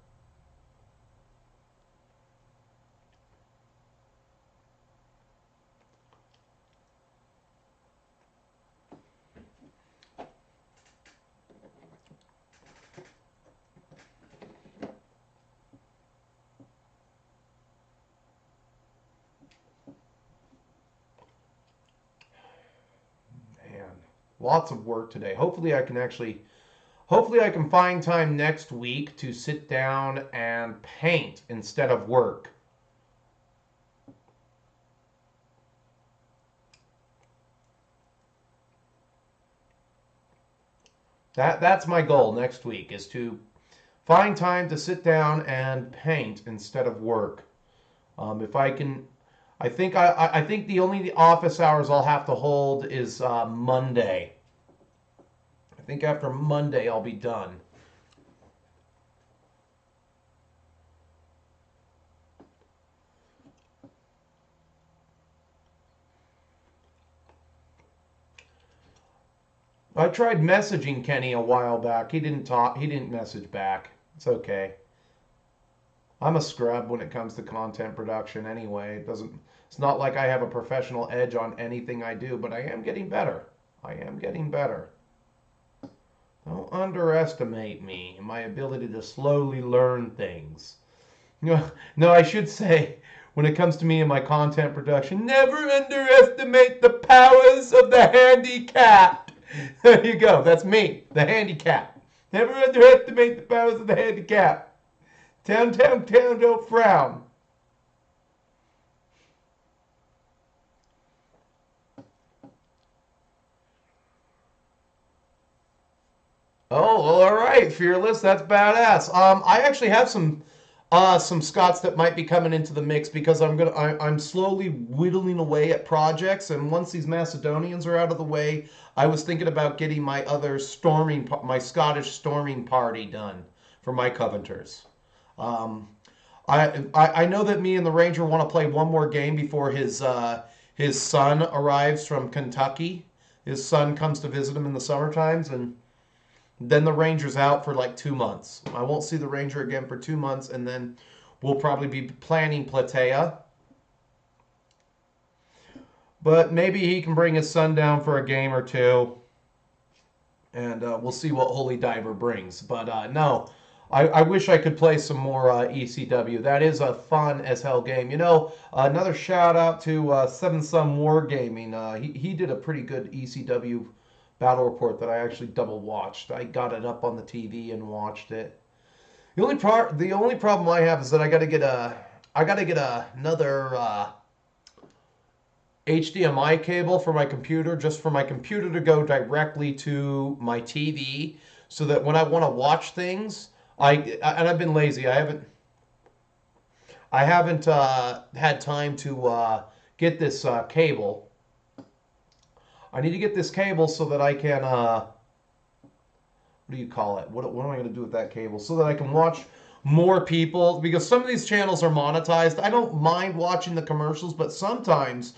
S1: Lots of work today. Hopefully I can find time next week to sit down and paint instead of work. That's my goal next week, is to find time to sit down and paint instead of work. If I can, I think the only office hours I'll have to hold is Monday. I think after Monday I'll be done. I tried messaging Kenny a while back. He didn't talk. He didn't message back. It's okay. I'm a scrub when it comes to content production anyway. It doesn't. It's not like I have a professional edge on anything I do, but I am getting better. I am getting better. Don't underestimate me and my ability to slowly learn things. No, no, I should say, when it comes to me and my content production, never underestimate the powers of the handicapped. There you go. That's me, the handicap. Never underestimate the powers of the handicap. Town, don't frown. Oh, well, all right, Fearless. That's badass. I actually have some Scots that might be coming into the mix because I'm slowly whittling away at projects, and once these Macedonians are out of the way, I was thinking about getting my Scottish storming party done for my Covenanters. Um, I know that me and the Ranger want to play one more game before his son arrives from Kentucky. His son comes to visit him in the summer times, and then the Ranger's out for like 2 months. I won't see the Ranger again for 2 months, and then we'll probably be planning Platea. But maybe he can bring his son down for a game or two, and we'll see what Holy Diver brings. But no, I wish I could play some more ECW. That is a fun as hell game. You know, another shout out to Seven Sun Wargaming. He did a pretty good ECW battle report that I actually double watched. I got it up on the TV and watched it. The only problem I have is that I got to get another HDMI cable for my computer, just for my computer to go directly to my TV, so that when I want to watch things, and I've been lazy. I haven't had time to get this cable. I need to get this cable so that I can, what do you call it? What am I going to do with that cable? So that I can watch more people, because some of these channels are monetized. I don't mind watching the commercials, but sometimes,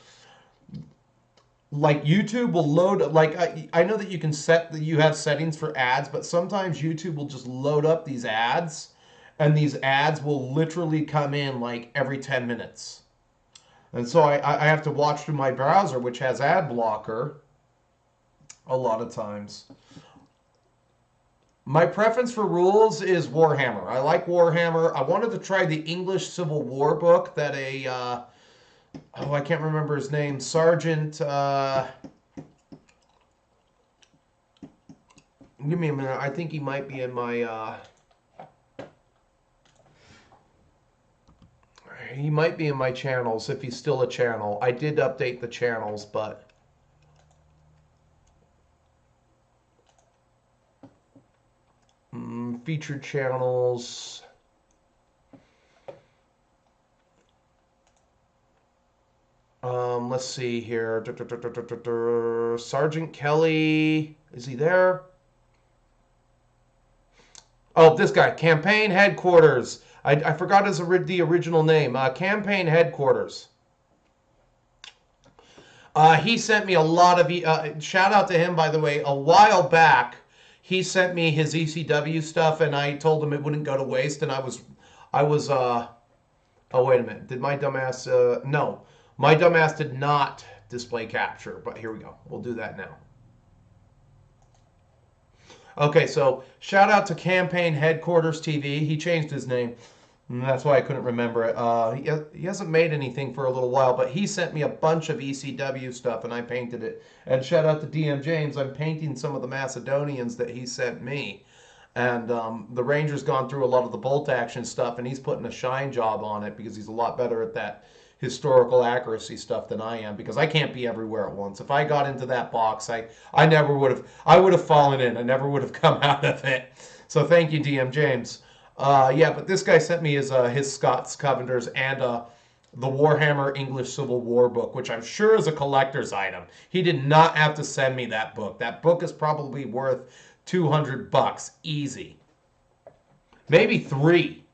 S1: like YouTube will load, like I know that you can set that you have settings for ads, but sometimes YouTube will just load up these ads, and these ads will literally come in like every 10 minutes. And so I have to watch through my browser, which has ad blocker a lot of times. My preference for rules is Warhammer. I like Warhammer. I wanted to try the English Civil War book that I can't remember his name, Sergeant, give me a minute. I think he might be in my, he might be in my channels if he's still a channel. I did update the channels, but featured channels. Let's see here. Sergeant Kelly, is he there? Oh, this guy, Campaign Headquarters. I forgot the original name. Campaign Headquarters. He sent me a lot of... shout out to him, by the way. A while back, he sent me his ECW stuff, and I told him it wouldn't go to waste, and I was... oh, wait a minute. Did my dumbass... no. My dumbass did not display capture, but here we go. We'll do that now. Okay, so shout out to Campaign Headquarters TV. He changed his name. And that's why I couldn't remember it. He hasn't made anything for a little while, but he sent me a bunch of ECW stuff, and I painted it. And shout out to DM James. I'm painting some of the Macedonians that he sent me. And the Ranger's gone through a lot of the bolt action stuff, and he's putting a shine job on it because he's a lot better at that historical accuracy stuff than I am, because I can't be everywhere at once. If I got into that box, I never would have. I would have fallen in. I never would have come out of it. So thank you, DM James. Yeah, but this guy sent me his Scots Covenanters and the Warhammer English Civil War book, which I'm sure is a collector's item. He did not have to send me that book. That book is probably worth $200 easy. Maybe 3.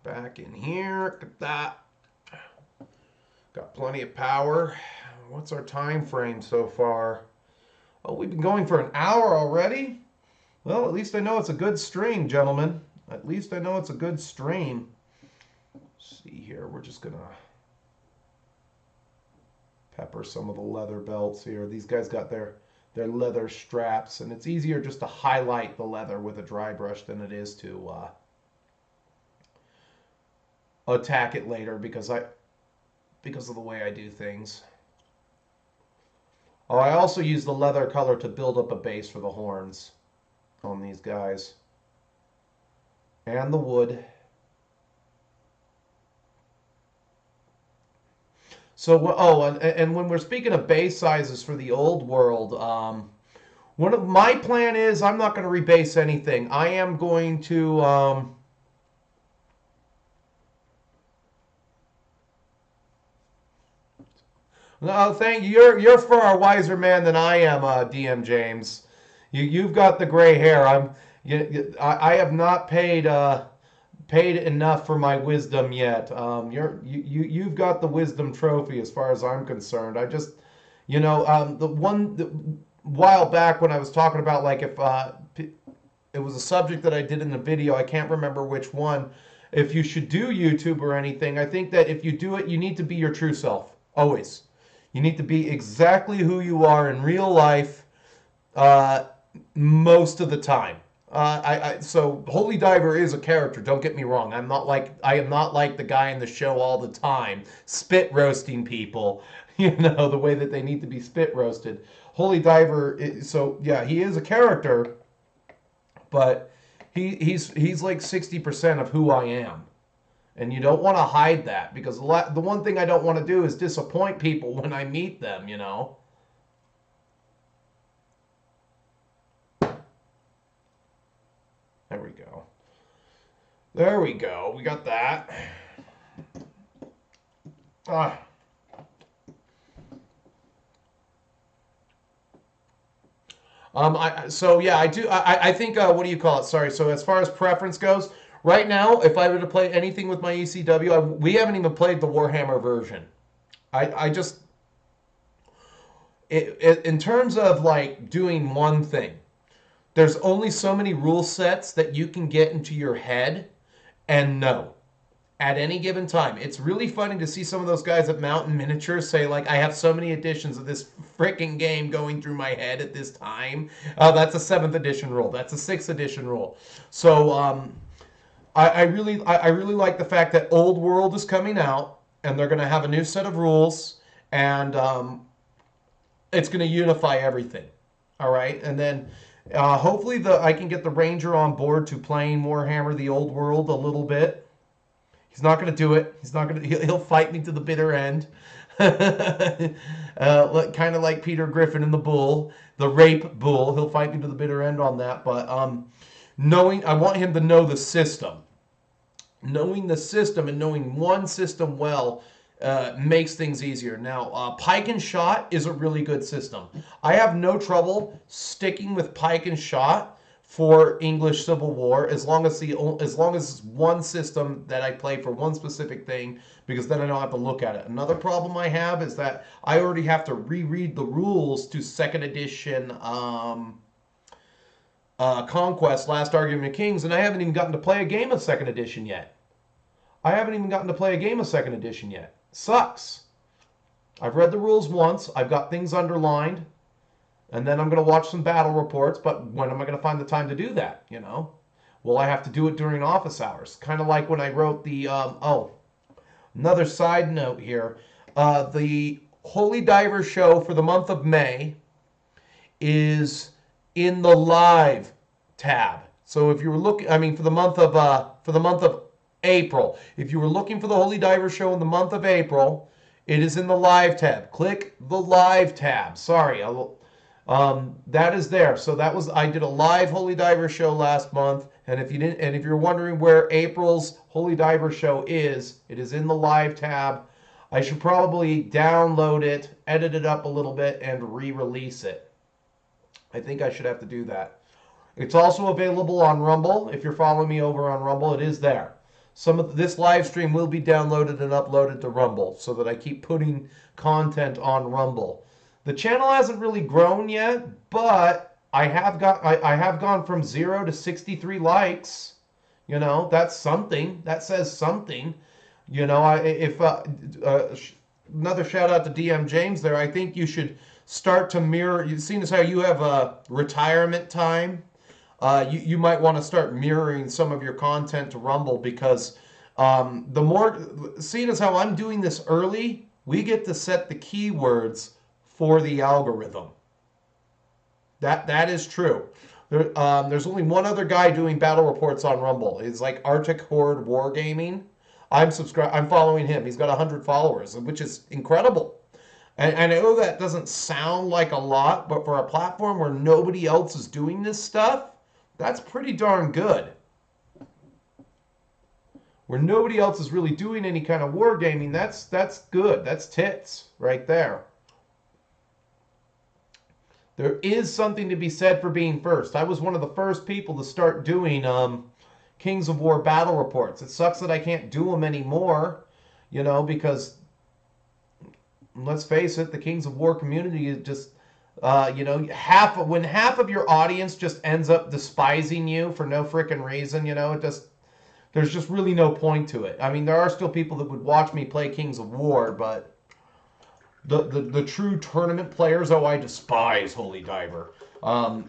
S1: Back in here, look at that. Got plenty of power. What's our time frame so far? Oh, we've been going for an hour already? Well, at least I know it's a good stream, gentlemen. At least I know it's a good stream. Let's see here, we're just gonna pepper some of the leather belts here. These guys got their leather straps, and it's easier just to highlight the leather with a dry brush than it is to attack it later, because of the way I do things. Oh, I also use the leather color to build up a base for the horns on these guys. And the wood. So, oh, and when we're speaking of base sizes for the old world, one of my plan is I'm not going to rebase anything. I am going to no, thank you. You're far wiser man than I am, DM James. You've got the gray hair. I have not paid enough for my wisdom yet. You've got the wisdom trophy as far as I'm concerned. I just, the while back when I was talking about, like, if it was a subject that I did in the video, I can't remember which one. If you should do YouTube or anything, I think that if you do it, you need to be your true self always. You need to be exactly who you are in real life most of the time. So Holy Diver is a character, don't get me wrong. I am not like the guy in the show all the time, spit roasting people, the way that they need to be spit roasted. Holy Diver, so yeah, he is a character, but he's like 60% of who I am. And you don't want to hide that, because the one thing I don't want to do is disappoint people when I meet them, There we go. There we go. We got that. So yeah, I do. I think. What do you call it? Sorry. So as far as preference goes, right now, if I were to play anything with my ECW, we haven't even played the Warhammer version. I just, in terms of like doing one thing, there's only so many rule sets that you can get into your head and know at any given time. It's really funny to see some of those guys at Mountain Miniatures say, like, I have so many editions of this freaking game going through my head at this time. That's a 7th edition rule. That's a 6th edition rule. So I really like the fact that Old World is coming out, and they're going to have a new set of rules, and it's going to unify everything. All right, and then hopefully I can get the Ranger on board to playing Warhammer the Old World a little bit. He's not going to do it. He'll fight me to the bitter end. Kind of like Peter Griffin in the Bull, the Rape Bull. He'll fight me to the bitter end on that. But I want him to know the system. Knowing the system and knowing one system well makes things easier. Now, Pike and Shot is a really good system. I have no trouble sticking with Pike and Shot for English Civil War, as long as it's one system that I play for one specific thing, because then I don't have to look at it. Another problem I have is that I already have to reread the rules to 2nd edition Conquest, Last Argument of Kings, and I haven't even gotten to play a game of 2nd edition yet. Sucks. I've read the rules once. I've got things underlined. And then I'm going to watch some battle reports, but when am I going to find the time to do that, Well, I have to do it during office hours. Kind of like when I wrote the, another side note here. The Holy Diver show for the month of May is in the live tab. So if you were looking, I mean, for the month of April, if you were looking for the Holy Diver Show in the month of April, it is in the live tab. Click the live tab. Sorry, that is there. So I did a live Holy Diver Show last month, and if you're wondering where April's Holy Diver Show is, it is in the live tab. I should probably download it, edit it up a little bit, and re-release it. I think I should have to do that. It's also available on Rumble. If you're following me over on Rumble, it is there. Some of this live stream will be downloaded and uploaded to Rumble so that I keep putting content on Rumble. The channel hasn't really grown yet, but I have gone from 0 to 63 likes. You know, that's something. That says something. You know, another shout out to DM James there. I think you should start to mirror. You've seen as how you have a retirement time. You might want to start mirroring some of your content to Rumble, because seeing as how I'm doing this early, we get to set the keywords for the algorithm. That is true. There's only one other guy doing battle reports on Rumble. It's like Arctic Horde Wargaming. I'm following him. He's got 100 followers, which is incredible. And I know that doesn't sound like a lot, but for a platform where nobody else is doing this stuff, that's pretty darn good. Where nobody else is really doing any kind of wargaming, that's good. That's tits right there. There is something to be said for being first. I was one of the first people to start doing Kings of War battle reports. It sucks that I can't do them anymore, you know, because let's face it, the Kings of War community is just, you know, when half of your audience just ends up despising you for no frickin' reason, you know, there's just really no point to it. I mean, there are still people that would watch me play Kings of War, but the true tournament players, I despise Holy Diver. I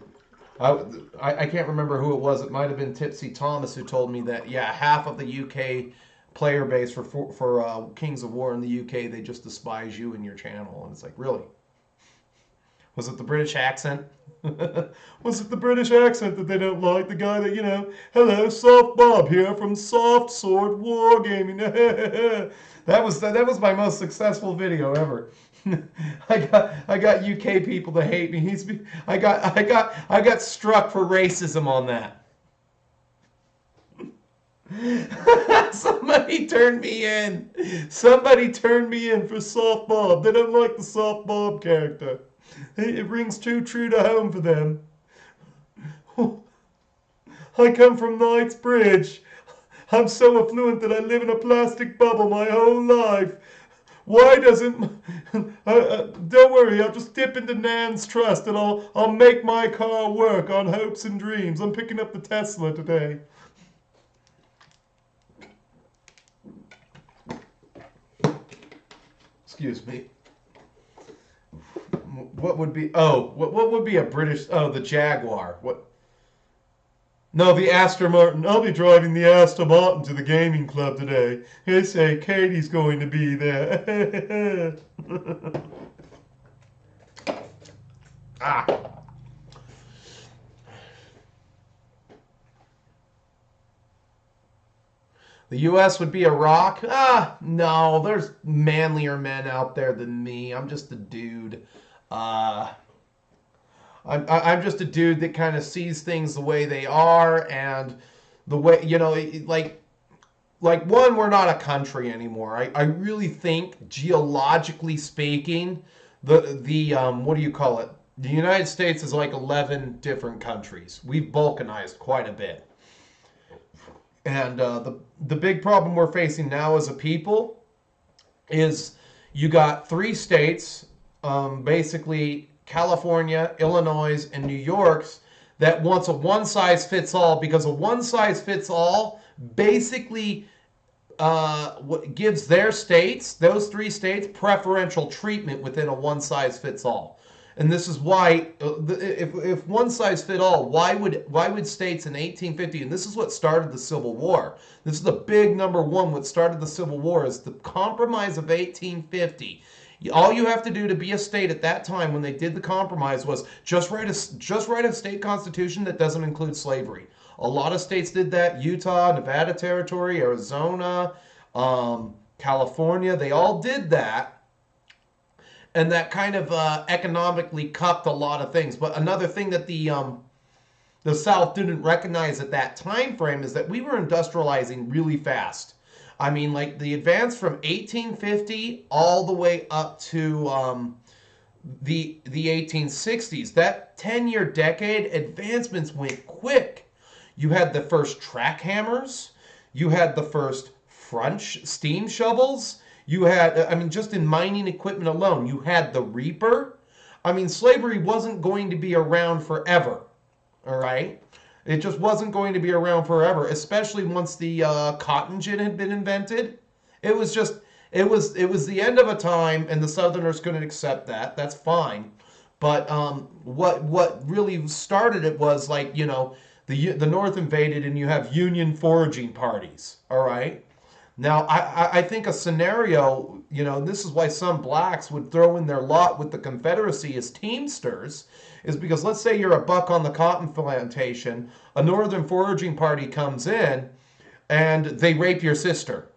S1: can't remember who it was. It might have been Tipsy Thomas who told me that, yeah, half of the UK player base for Kings of War in the UK, they just despise you and your channel. And it's like, really? Was it the British accent? Was it the British accent that they don't like? The guy that, you know, hello, Soft Bob here from Soft Sword Wargaming. That was my most successful video ever. I got UK people to hate me. I got struck for racism on that. Somebody turned me in. Somebody turned me in for Soft Bob. They don't like the Soft Bob character. It rings too true to home for them. I come from Knightsbridge. I'm so affluent that I live in a plastic bubble my whole life. Why doesn't... don't worry, I'll just dip into Nan's Trust and I'll make my car work on hopes and dreams. I'm picking up the Tesla today. Excuse me. What would be... Oh, what would be a British... Oh, the Jaguar. What... No, the Aston Martin. I'll be driving the Aston Martin to the gaming club today. They say Katie's going to be there. Ah. The U.S. would be Iraq? Ah, no. There's manlier men out there than me. I'm just a dude. I'm just a dude that kind of sees things the way they are, and the way, you know, like one, we're not a country anymore. I really think, geologically speaking, the what do you call it? The United States is like 11 different countries. We've balkanized quite a bit. And the big problem we're facing now as a people is you got 3 states, basically California, Illinois, and New York's, that wants a one-size-fits-all, because a one-size-fits-all basically what gives their states, those 3 states, preferential treatment within a one-size-fits-all. And this is why, if one size fit all, why would states in 1850, and this is what started the Civil War. This is the big number one. What started the Civil War is the Compromise of 1850. All you have to do to be a state at that time, when they did the compromise, was just write a state constitution that doesn't include slavery. A lot of states did that. Utah, Nevada Territory, Arizona, California, they all did that. And that kind of economically cupped a lot of things. But another thing that the South didn't recognize at that time frame is that we were industrializing really fast. I mean, like the advance from 1850 all the way up to the 1860s. That 10-year decade, advancements went quick. You had the first track hammers. You had the first front steam shovels. You had, I mean, just in mining equipment alone, you had the reaper. I mean, slavery wasn't going to be around forever. All right, it just wasn't going to be around forever, especially once the cotton gin had been invented. It was just it was the end of a time, and the Southerners couldn't accept that. That's fine, but what really started it was, like, you know, the North invaded, and you have Union foraging parties. All right. Now, I think a scenario, you know, this is why some blacks would throw in their lot with the Confederacy as teamsters, is because let's say you're a buck on the cotton plantation, a Northern foraging party comes in, and they rape your sister.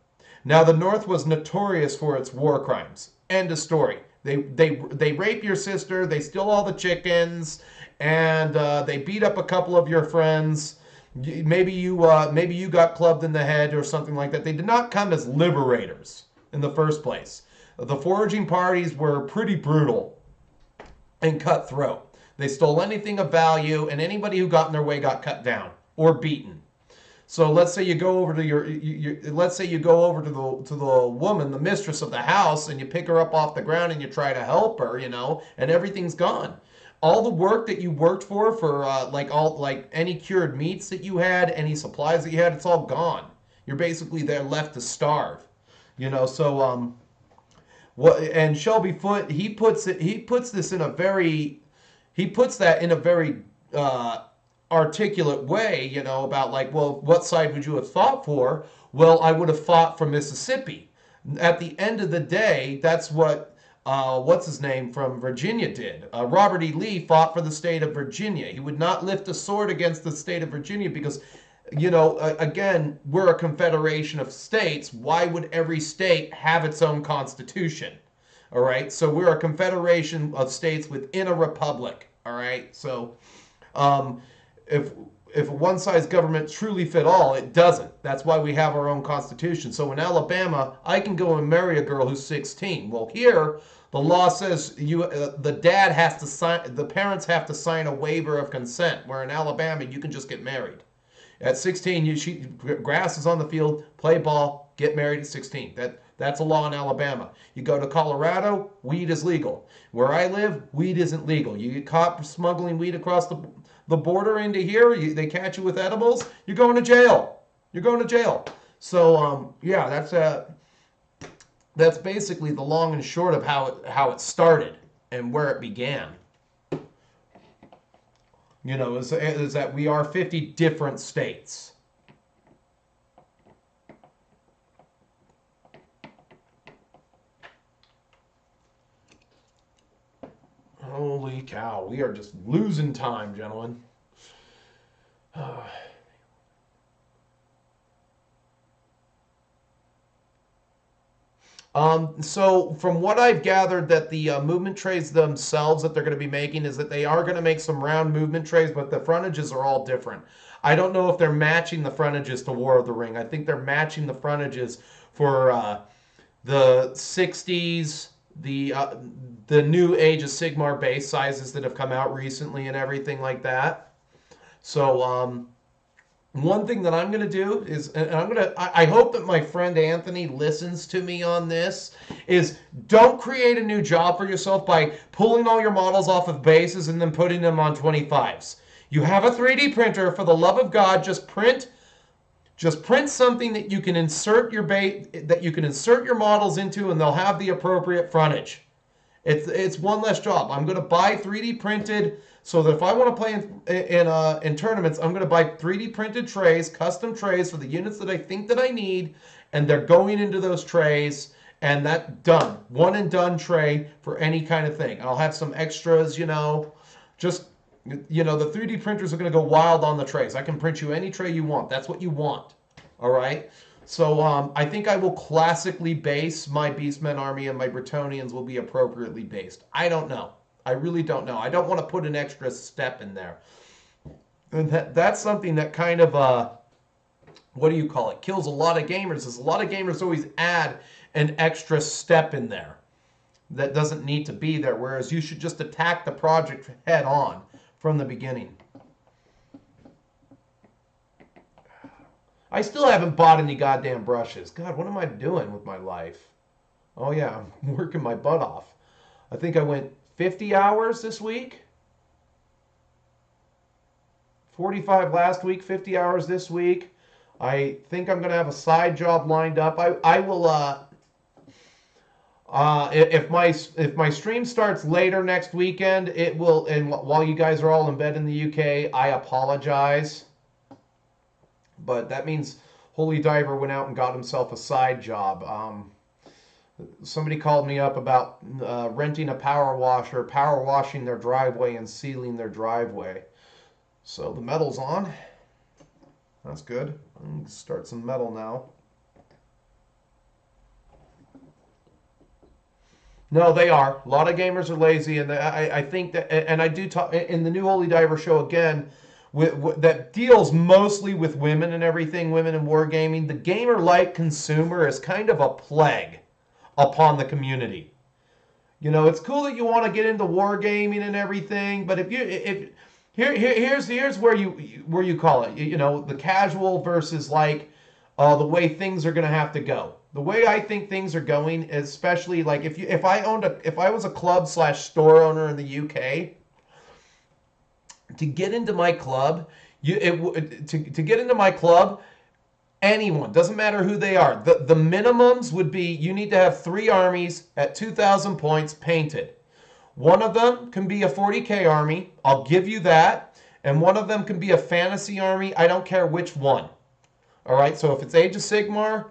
S1: Now, the North was notorious for its war crimes. End of story. They rape your sister, they steal all the chickens, and they beat up a couple of your friends. Maybe you got clubbed in the head or something like that. They did not come as liberators in the first place. The foraging parties were pretty brutal and cutthroat. They stole anything of value, and anybody who got in their way got cut down or beaten. So let's say you go over to let's say you go over to the woman, the mistress of the house, and you pick her up off the ground and you try to help her, you know, and everything's gone. All the work that you worked for like any cured meats that you had, any supplies that you had, it's all gone. You're basically there left to starve, you know. So what? And Shelby Foote, he puts that in a very articulate way, you know, about like, well, what side would you have fought for? Well, I would have fought for Mississippi. At the end of the day, that's what what's his name from Virginia did. Robert E. Lee fought for the state of Virginia. He would not lift a sword against the state of Virginia because, you know, again, we're a confederation of states. Why would every state have its own constitution? All right, so we're a confederation of states within a republic. All right, so if a one-size government truly fit all, it doesn't. That's why we have our own constitution. So in Alabama, I can go and marry a girl who's 16. Well, here the law says the dad has to sign, the parents have to sign a waiver of consent. Where in Alabama, you can just get married. At 16, grass is on the field, play ball, get married at 16. That's a law in Alabama. You go to Colorado, weed is legal. Where I live, weed isn't legal. You get caught smuggling weed across the border into here, they catch you with edibles, you're going to jail. You're going to jail. So, yeah, that's basically the long and short of how it started and where it began. You know, is that we are 50 different states. Holy cow, we are just losing time, gentlemen. So from what I've gathered, that the movement trays themselves that they're going to be making is that they are going to make some round movement trays, but the frontages are all different. I don't know if they're matching the frontages to War of the Ring. I think they're matching the frontages for the 60s, the new Age of Sigmar base sizes that have come out recently and everything like that. So one thing that I'm going to do is, and I hope that my friend Anthony listens to me on this, is don't create a new job for yourself by pulling all your models off of bases and then putting them on 25s. You have a 3D printer, for the love of God, just print something that you can insert your models into, and they'll have the appropriate frontage. It's one less job. I'm going to buy 3D printed, so that if I want to play in tournaments, I'm going to buy 3D printed trays, custom trays for the units that I think that I need, and they're going into those trays, and that's done. One and done tray for any kind of thing. I'll have some extras, you know, just You know, the 3D printers are going to go wild on the trays. I can print you any tray you want. That's what you want. All right. So I think I will classically base my Beastmen army, and my Bretonnians will be appropriately based. I don't know. I really don't know. I don't want to put an extra step in there. And that's something that kind of, what do you call it, kills a lot of gamers. Is a lot of gamers always add an extra step in there that doesn't need to be there, whereas you should just attack the project head on from the beginning. I still haven't bought any goddamn brushes. God, what am I doing with my life? Oh yeah, I'm working my butt off. I think I went 50 hours this week. 45 last week, 50 hours this week. I think I'm going to have a side job lined up. I will, if my stream starts later next weekend, it will, and while you guys are all in bed in the UK, I apologize. But that means Holy Diver went out and got himself a side job. Somebody called me up about renting a power washer, power washing their driveway and sealing their driveway. So the metal's on. That's good. I'm going to start some metal now. No, they are. A lot of gamers are lazy, and I think that, and I do talk in the new Holy Diver show again, that deals mostly with women and everything, women in wargaming. The gamer-like consumer is kind of a plague upon the community. You know, it's cool that you want to get into wargaming and everything, but here's where you call it. You know, the casual versus like the way things are going to have to go. The way I think things are going, especially like if I was a club/store owner in the UK, to get into my club, to get into my club, anyone, doesn't matter who they are, the minimums would be you need to have 3 armies at 2,000 points painted. One of them can be a 40k army, I'll give you that, and one of them can be a fantasy army, I don't care which one. All right, so if it's Age of Sigmar,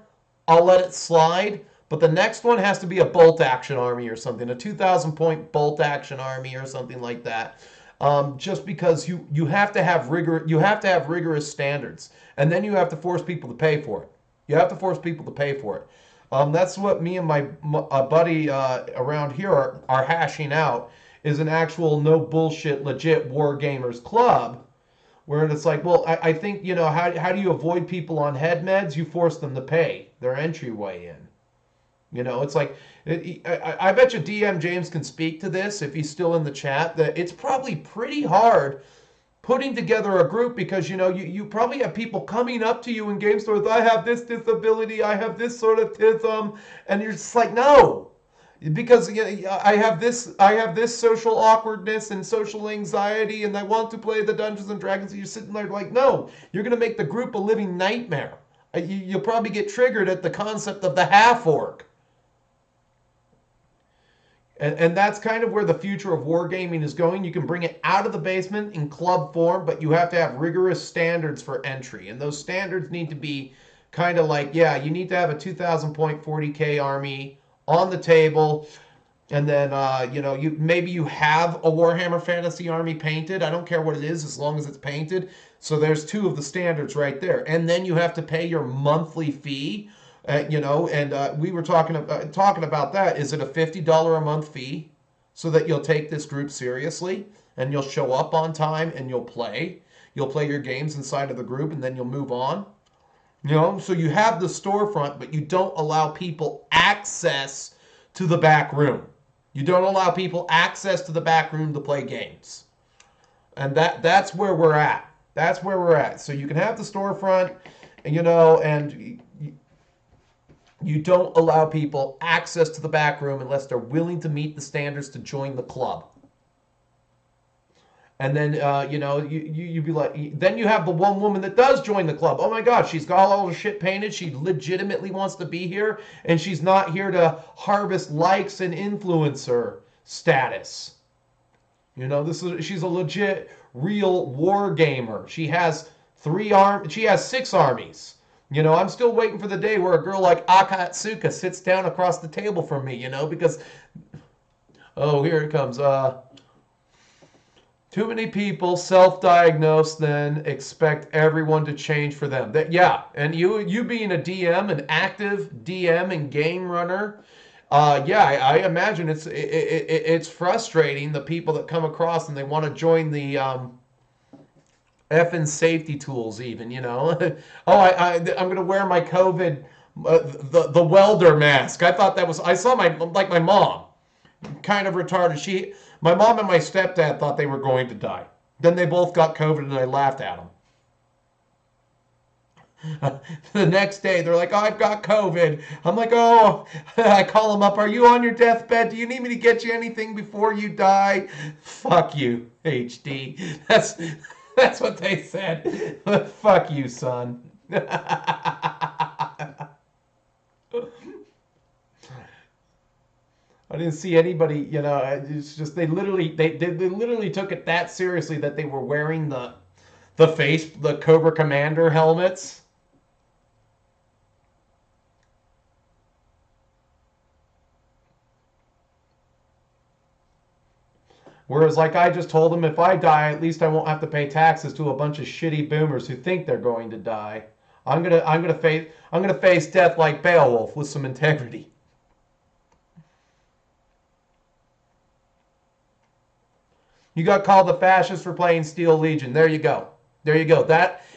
S1: I'll let it slide, but the next one has to be a bolt action army or something, a 2,000 point bolt action army or something like that. Just because you have to have rigorous standards, and then you have to force people to pay for it. You have to force people to pay for it. That's what me and my buddy around here are hashing out, is an actual no bullshit legit war gamers club, where it's like, well, I think, you know, how do you avoid people on head meds? You force them to pay their entryway in. You know, it's like, I bet you DM James can speak to this if he's still in the chat, that it's probably pretty hard putting together a group, because, you know, you probably have people coming up to you in game stores, I have this disability, I have this sort of tism, and you're just like, no, because I have this social awkwardness and social anxiety, and I want to play the Dungeons and Dragons, and you're sitting there like, no, you're going to make the group a living nightmare. You'll probably get triggered at the concept of the half-orc. And that's kind of where the future of wargaming is going. You can bring it out of the basement in club form, but you have to have rigorous standards for entry. And those standards need to be kind of like, yeah, you need to have a 2,000 point 40k army on the table. And then, you know, maybe you have a Warhammer Fantasy army painted. I don't care what it is, as long as it's painted. So there's 2 of the standards right there. And then you have to pay your monthly fee. You know, and we were talking about that. Is it a $50 a month fee so that you'll take this group seriously and you'll show up on time and you'll play your games inside of the group, and then you'll move on? You know, so you have the storefront, but you don't allow people access to the back room. You don't allow people access to the back room to play games. And that's where we're at. That's where we're at. So you can have the storefront, and, you know, and you don't allow people access to the back room unless they're willing to meet the standards to join the club. And then, you know, you'd be like, then you have the one woman that does join the club. Oh my God, she's got all her shit painted. She legitimately wants to be here, and she's not here to harvest likes and influencer status. You know, she's a legit, real war gamer. She has 6 armies. You know, I'm still waiting for the day where a girl like Akatsuka sits down across the table from me, you know, because, oh, here it comes. Too many people self-diagnose, then expect everyone to change for them. That, yeah, and you being a DM, an active DM and game runner, yeah, I imagine it's frustrating the people that come across and they want to join the effing safety tools, even, you know. Oh, I'm gonna wear my COVID the welder mask. I thought that was, I saw my mom, kind of retarded. My mom and my stepdad thought they were going to die. Then they both got COVID and I laughed at them. The next day, they're like, oh, I've got COVID. I'm like, oh, I call them up. Are you on your deathbed? Do you need me to get you anything before you die? Fuck you, HD. That's what they said. Fuck you, son. I didn't see anybody, you know. It's just they literally took it that seriously that they were wearing the Cobra Commander helmets. Whereas, like, I just told them, if I die, at least I won't have to pay taxes to a bunch of shitty boomers who think they're going to die. I'm gonna face death like Beowulf with some integrity. You got called a fascist for playing Steel Legion. There you go. There you go.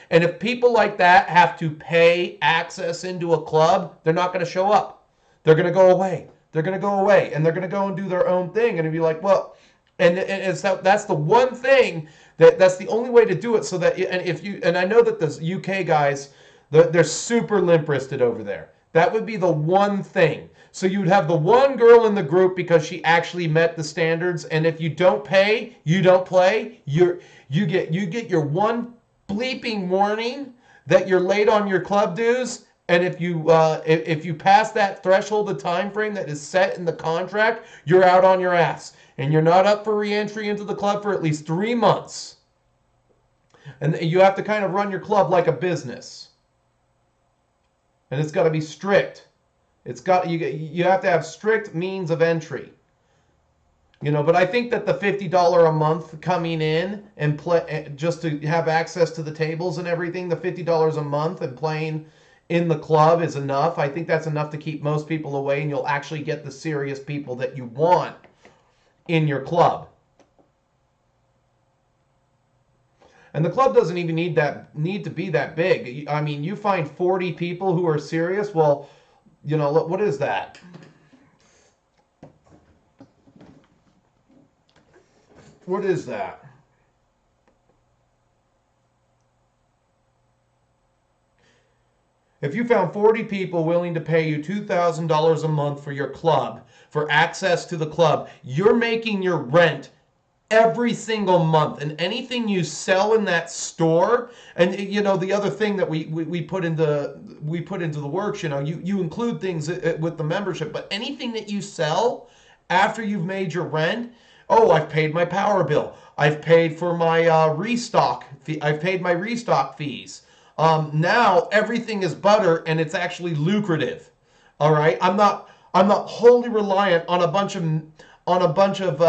S1: And if people like that have to pay access into a club, they're not going to show up. They're going to go away. They're going to go away, and they're going to go and do their own thing, and be like, well, and that's the one thing that's the only way to do it. So that, and I know that the UK guys, they're super limp-wristed over there. That would be the one thing. So you'd have the one girl in the group because she actually met the standards, and if you don't pay, you don't play. You get your one bleeping warning that you're late on your club dues, and if you pass that threshold of time frame that is set in the contract, you're out on your ass, and you're not up for re-entry into the club for at least 3 months. And you have to kind of run your club like a business, and it's got to be strict. You have to have strict means of entry. You know, but I think that the $50 a month coming in and play, just to have access to the tables and everything, the $50 a month and playing in the club is enough. I think that's enough to keep most people away, and you'll actually get the serious people that you want in your club. And the club doesn't even need to be that big. I mean, you find 40 people who are serious, well, you know, what is that? What is that? If you found 40 people willing to pay you $2,000 a month for your club, for access to the club, you're making your rent every single month, and anything you sell in that store, and you know, the other thing that we put into the works, you know, you include things with the membership, but anything that you sell after you've made your rent, oh, I've paid my power bill, I've paid for my restock fee, I've paid my restock fees. Now everything is butter, and it's actually lucrative. All right, I'm not wholly reliant on a bunch of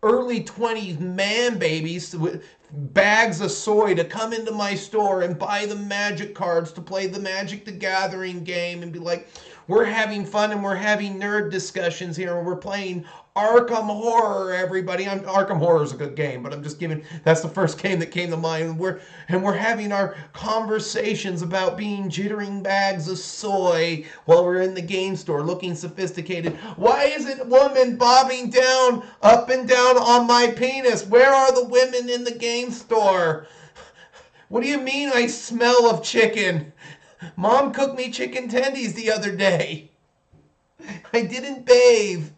S1: early 20s man babies with bags of soy to come into my store and buy the magic cards to play the Magic the Gathering game and be like, we're having fun and we're having nerd discussions here and we're playing Arkham Horror, everybody. Arkham Horror is a good game, but I'm just giving, that's the first game that came to mind. And we're having our conversations about being jittering bags of soy while we're in the game store looking sophisticated. Why isn't woman bobbing down, up and down on my penis? Where are the women in the game store? What do you mean I smell of chicken? Mom cooked me chicken tendies the other day. I didn't bathe.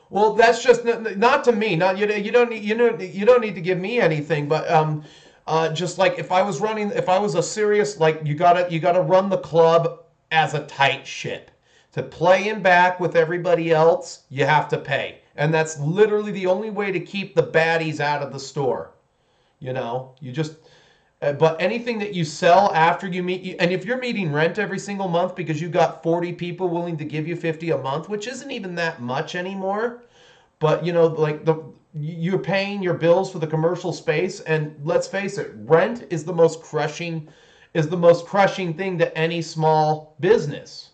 S1: Well, that's just not to me. Not you. You don't need to give me anything. But just like if I was a serious, like, you gotta run the club as a tight ship. To play in back with everybody else, you have to pay, and that's literally the only way to keep the baddies out of the store. You know, you just. But anything that you sell after you meet, and if you're meeting rent every single month because you got 40 people willing to give you 50 a month, which isn't even that much anymore, but like you're paying your bills for the commercial space, and let's face it, rent is the most crushing thing to any small business.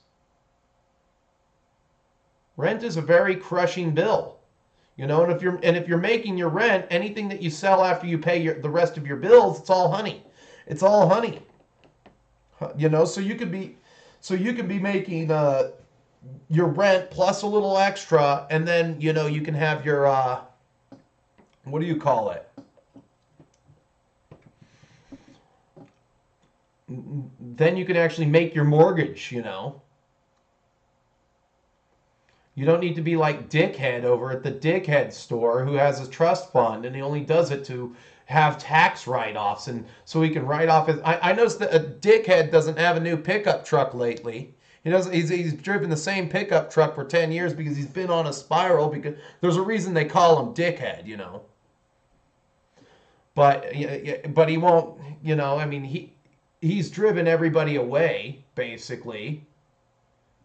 S1: Rent is a very crushing bill. And if you're making your rent, anything that you sell after you pay the rest of your bills, it's all honey. It's all honey. So you could be making your rent plus a little extra, and then you can have your what do you call it? Then you can actually make your mortgage. You don't need to be like Dickhead over at the Dickhead store who has a trust fund and he only does it to have tax write-offs, and so he can write off his. I noticed that a Dickhead doesn't have a new pickup truck lately. He's driven the same pickup truck for 10 years because he's been on a spiral, because there's a reason they call him Dickhead, But he won't, I mean, he's driven everybody away, basically.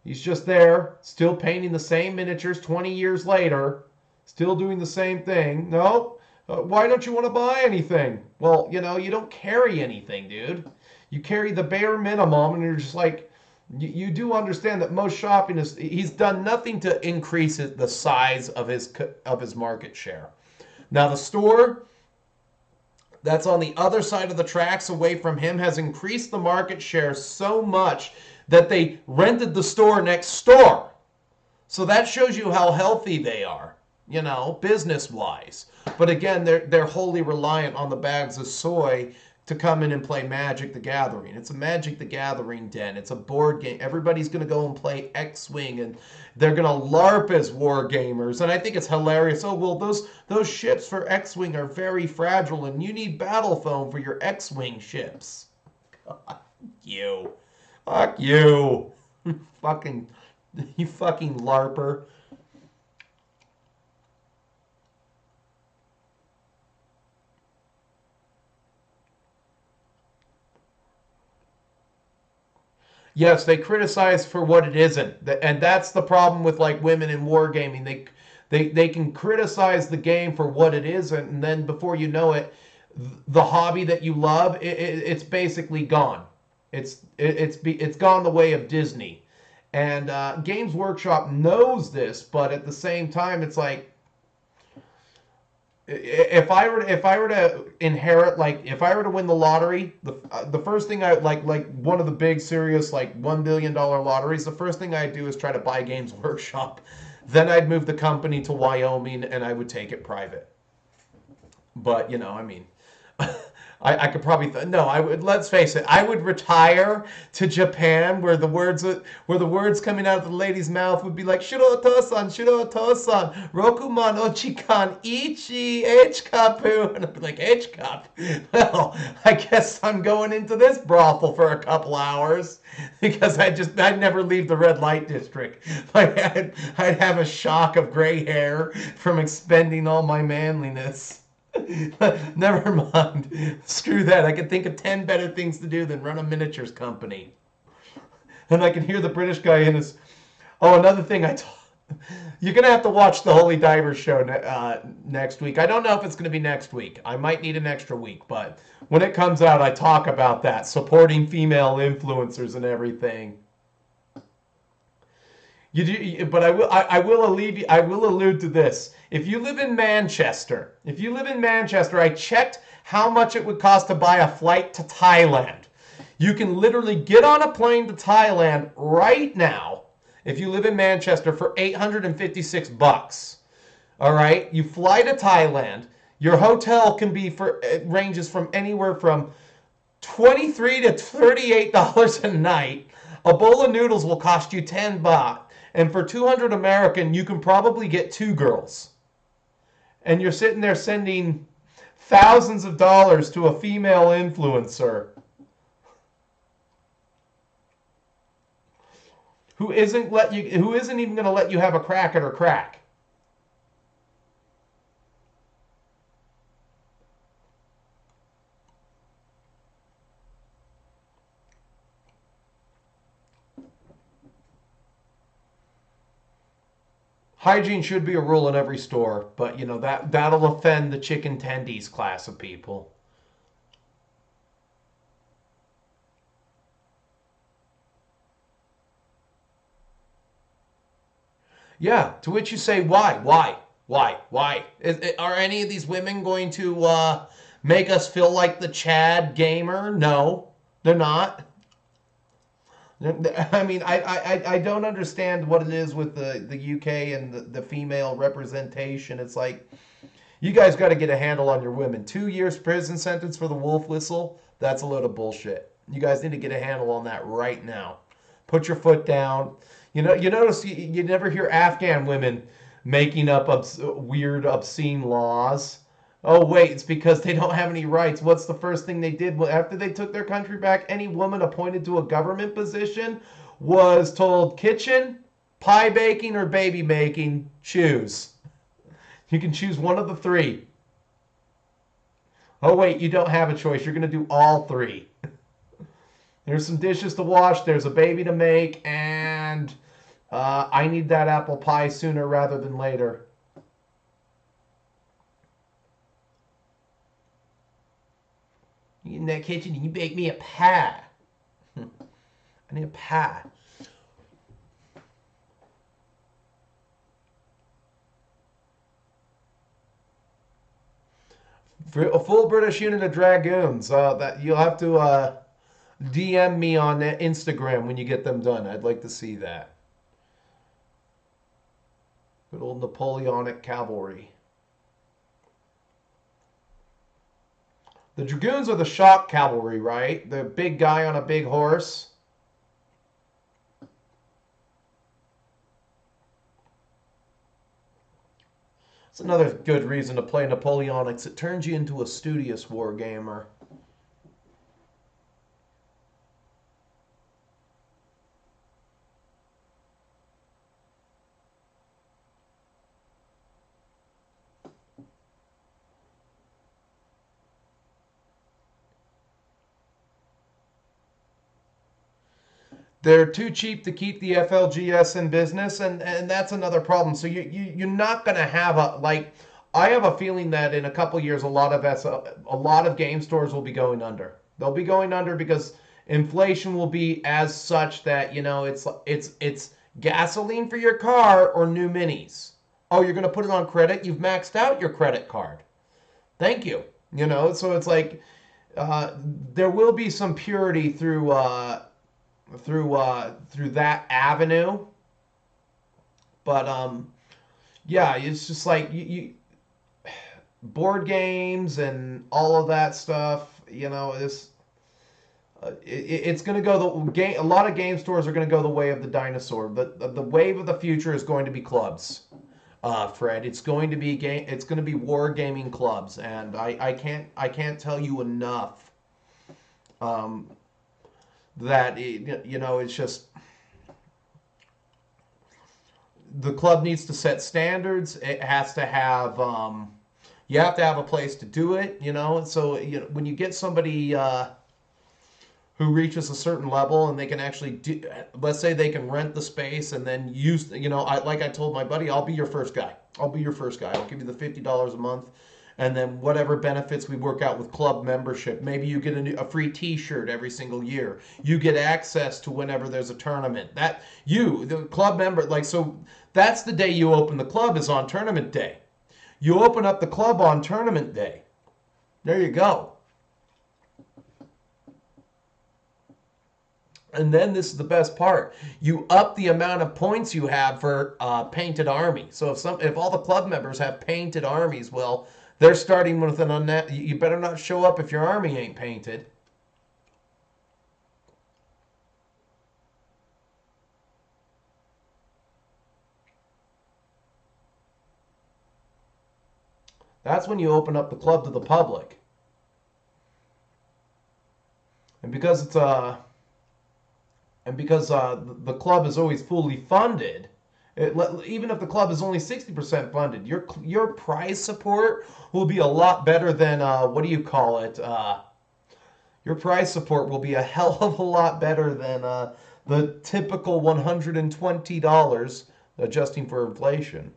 S1: He's just there, still painting the same miniatures 20 years later, still doing the same thing. No, why don't you want to buy anything? Well, you don't carry anything, dude. You carry the bare minimum, and you're just like, you do understand that most shopping he's done nothing to increase the size of his market share. Now the store that's on the other side of the tracks away from him has increased the market share so much that they rented the store next door. So that shows you how healthy they are, business-wise. But again, they're wholly reliant on the bags of soy to come in and play Magic the Gathering. It's a Magic the Gathering den. It's a board game. Everybody's going to go and play X-Wing, and they're going to LARP as war gamers. And I think it's hilarious. Oh, well, those ships for X-Wing are very fragile, and you need battle foam for your X-Wing ships. Fuck you. Fuck you. You fucking LARPer. Yes, they criticize for what it isn't, and that's the problem with like women in wargaming. They can criticize the game for what it is, and then before you know it, the hobby that you love, it's basically gone. It's gone the way of Disney, and Games Workshop knows this, but at the same time, it's like, if I were to inherit, like if I were to win the lottery, the first thing I like one of the big serious like $1 billion lotteries, the first thing I'd do is try to buy Games Workshop. Then I'd move the company to Wyoming and I would take it private. But I mean, I could probably no. I would. Let's face it. I would retire to Japan, where the words coming out of the lady's mouth would be like "Shiro Tosan, Shiro Tosan, Rokuman Ochikan Ichi H-Kapu," and I'd be like, "H-Cup? Well, I guess I'm going into this brothel for a couple hours because I'd never leave the red light district. I'd have a shock of gray hair from expending all my manliness." Never mind. Screw that. I can think of 10 better things to do than run a miniatures company. And I can hear the British guy in his... Oh, another thing you're going to have to watch the Holy Divers show next week. I don't know if it's going to be next week. I might need an extra week, but when it comes out, I talk about that. Supporting female influencers and everything. But I will allude to this. If you live in Manchester, I checked how much it would cost to buy a flight to Thailand. You can literally get on a plane to Thailand right now, if you live in Manchester, for $856. All right, you fly to Thailand. Your hotel it ranges from anywhere from $23 to $38 a night. A bowl of noodles will cost you 10 baht. And for 200 American, you can probably get 2 girls. And you're sitting there sending thousands of dollars to a female influencer who isn't even going to let you have a crack at her crack. Hygiene should be a rule in every store, but you know that'll offend the chicken tendies class of people. Yeah, to which you say, why? Why? Are any of these women going to make us feel like the Chad gamer? No, they're not. I mean, I don't understand what it is with the UK and the female representation. It's like, you guys got to get a handle on your women. 2 years prison sentence for the wolf whistle? That's a load of bullshit. You guys need to get a handle on that right now. Put your foot down. You notice you never hear Afghan women making up weird, obscene laws. Oh, wait, it's because they don't have any rights. What's the first thing they did after they took their country back? Any woman appointed to a government position was told, kitchen, pie baking, or baby making, choose. You can choose one of the three. Oh, wait, you don't have a choice. You're going to do all three. There's some dishes to wash, there's a baby to make, and I need that apple pie sooner rather than later. You get in that kitchen and you bake me a pie. I need a pie. For a full British unit of dragoons, that you'll have to DM me on Instagram when you get them done. I'd like to see that. Good old Napoleonic cavalry. The dragoons are the shock cavalry, right? The big guy on a big horse. It's another good reason to play Napoleonics. It turns you into a studious war gamer. They're too cheap to keep the FLGS in business, and that's another problem. So you're not going to have a, like, I have a feeling that in a couple years a lot of game stores will be going under. They'll be going under because inflation will be as such that, you know, it's gasoline for your car or new minis. Oh, you're going to put it on credit? You've maxed out your credit card. Thank you. You know, so it's like there will be some purity through that avenue, but yeah, it's just like you board games and all of that stuff. You know, it's going to go the game. A lot of game stores are going to go the way of the dinosaur. The wave of the future is going to be clubs. Fred, it's going to be it's going to be war gaming clubs, and I can't tell you enough. That, you know, it's just, the club needs to set standards. It has to have you have to have a place to do it, you know. So, you know, when you get somebody who reaches a certain level and they can actually do, let's say they can rent the space and then use, you know, like I told my buddy, I'll be your first guy. I'll be your first guy. I'll give you the $50 a month. And then whatever benefits we work out with club membership. Maybe you get a free T-shirt every single year. You get access to whenever there's a tournament. The club member, like, so that's the day you open the club, is on tournament day. You open up the club on tournament day. There you go. And then this is the best part. You up the amount of points you have for painted army. So if all the club members have painted armies, well, they're starting with an unnet. You better not show up if your army ain't painted. That's when you open up the club to the public. And because the club is always fully funded, even if the club is only 60% funded, your prize support will be a lot better than what do you call it? Your prize support will be a hell of a lot better than the typical $120 adjusting for inflation.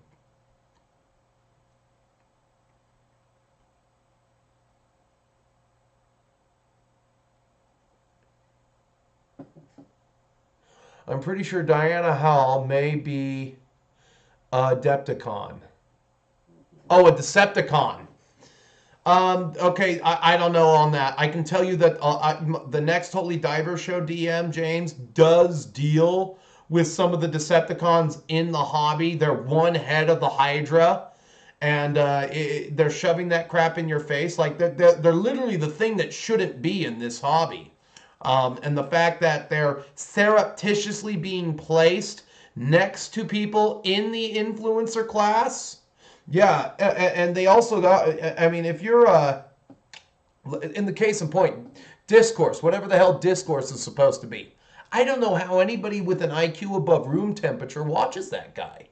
S1: I'm pretty sure Diana Hall may be a Decepticon. Oh, a Decepticon. Okay, I don't know on that. I can tell you that the next Holy Diver Show DM, James, does deal with some of the Decepticons in the hobby. They're one head of the Hydra, and they're shoving that crap in your face. Like, they're literally the thing that shouldn't be in this hobby. And the fact that they're surreptitiously being placed next to people in the influencer class. Yeah, and they also got, I mean, if you're, in the case in point, discourse, whatever the hell discourse is supposed to be. I don't know how anybody with an IQ above room temperature watches that guy.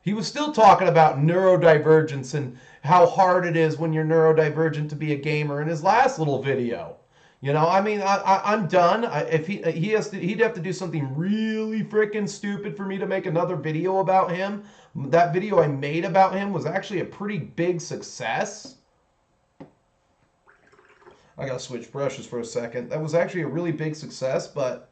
S1: He was still talking about neurodivergence and how hard it is when you're neurodivergent to be a gamer in his last little video. You know, I mean, I'm done. If he'd have to do something really freaking stupid for me to make another video about him. That video I made about him was actually a pretty big success. I gotta switch brushes for a second. That was actually a really big success, but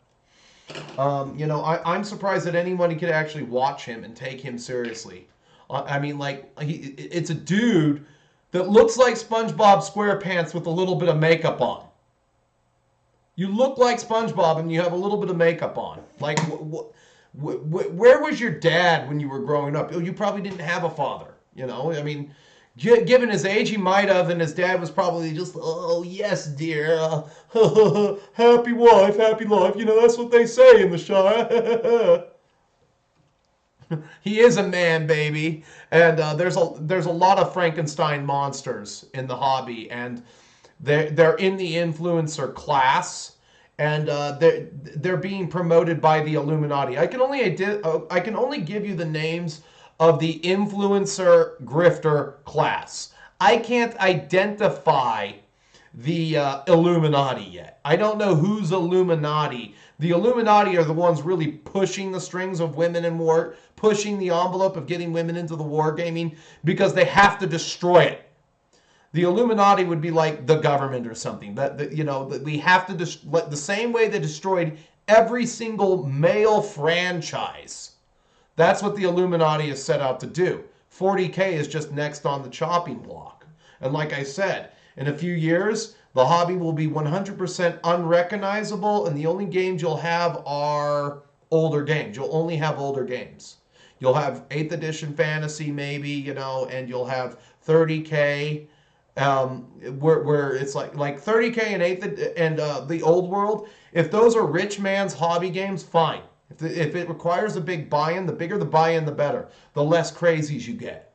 S1: you know, I'm surprised that anybody could actually watch him and take him seriously. I mean, like, it's a dude that looks like SpongeBob SquarePants with a little bit of makeup on. You look like SpongeBob and you have a little bit of makeup on. Like, where was your dad when you were growing up? You probably didn't have a father, you know? I mean, given his age, he might have, and his dad was probably just, oh, yes, dear, happy wife, happy life. You know, that's what they say in the Shire. He is a man, baby. And there's a lot of Frankenstein monsters in the hobby, and they're in the influencer class, and they're being promoted by the Illuminati. I can only give you the names of the influencer grifter class. I can't identify the Illuminati yet. I don't know who's Illuminati. The Illuminati are the ones really pushing the strings of women in war, pushing the envelope of getting women into the wargaming because they have to destroy it. The Illuminati would be like the government or something. That you know, that we have to the same way they destroyed every single male franchise. That's what the Illuminati is set out to do. 40K is just next on the chopping block. And like I said, in a few years, the hobby will be 100% unrecognizable, and the only games you'll have are older games. You'll only have older games. You'll have 8th edition fantasy maybe, you know, and you'll have 30K. Where it's like 30K and 8th and the Old World. If those are rich man's hobby games, fine. If it requires a big buy-in, the bigger the buy-in, the better. The less crazies you get.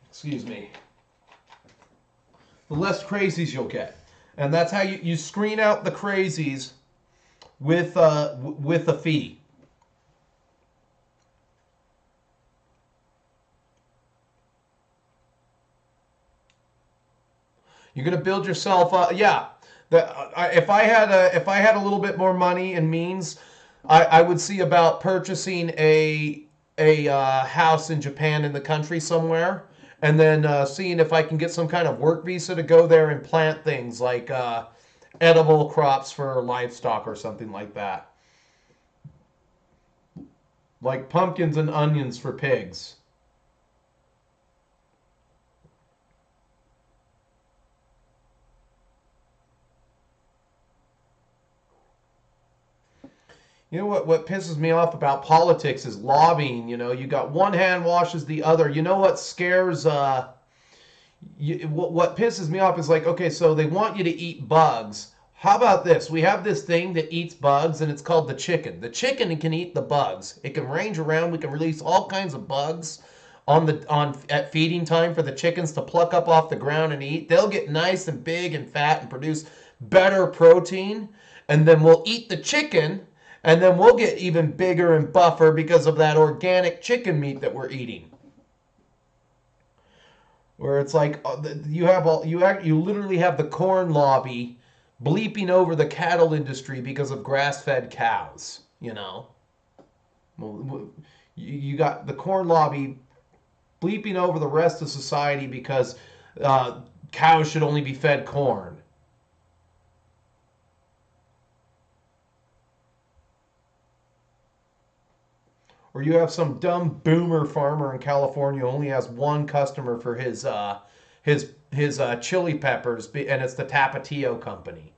S1: Excuse me. The less crazies you'll get, and that's how you screen out the crazies with a fee. You're gonna build yourself up. Yeah, if I had a little bit more money and means, I would see about purchasing a house in Japan in the country somewhere, and then seeing if I can get some kind of work visa to go there and plant things like edible crops for livestock or something like that, like pumpkins and onions for pigs. You know what pisses me off about politics is lobbying. You know, you got one hand washes the other. You know what scares what pisses me off is like, okay, so they want you to eat bugs. How about this? We have this thing that eats bugs, and it's called the chicken. The chicken can eat the bugs. It can range around. We can release all kinds of bugs at feeding time for the chickens to pluck up off the ground and eat. They'll get nice and big and fat and produce better protein, and then we'll eat the chicken. And then we'll get even bigger and buffer because of that organic chicken meat that we're eating. Where it's like you literally have the corn lobby bleeping over the cattle industry because of grass-fed cows, you know. Well, you got the corn lobby bleeping over the rest of society because cows should only be fed corn. Or you have some dumb boomer farmer in California who only has one customer for his chili peppers, and it's the Tapatio company.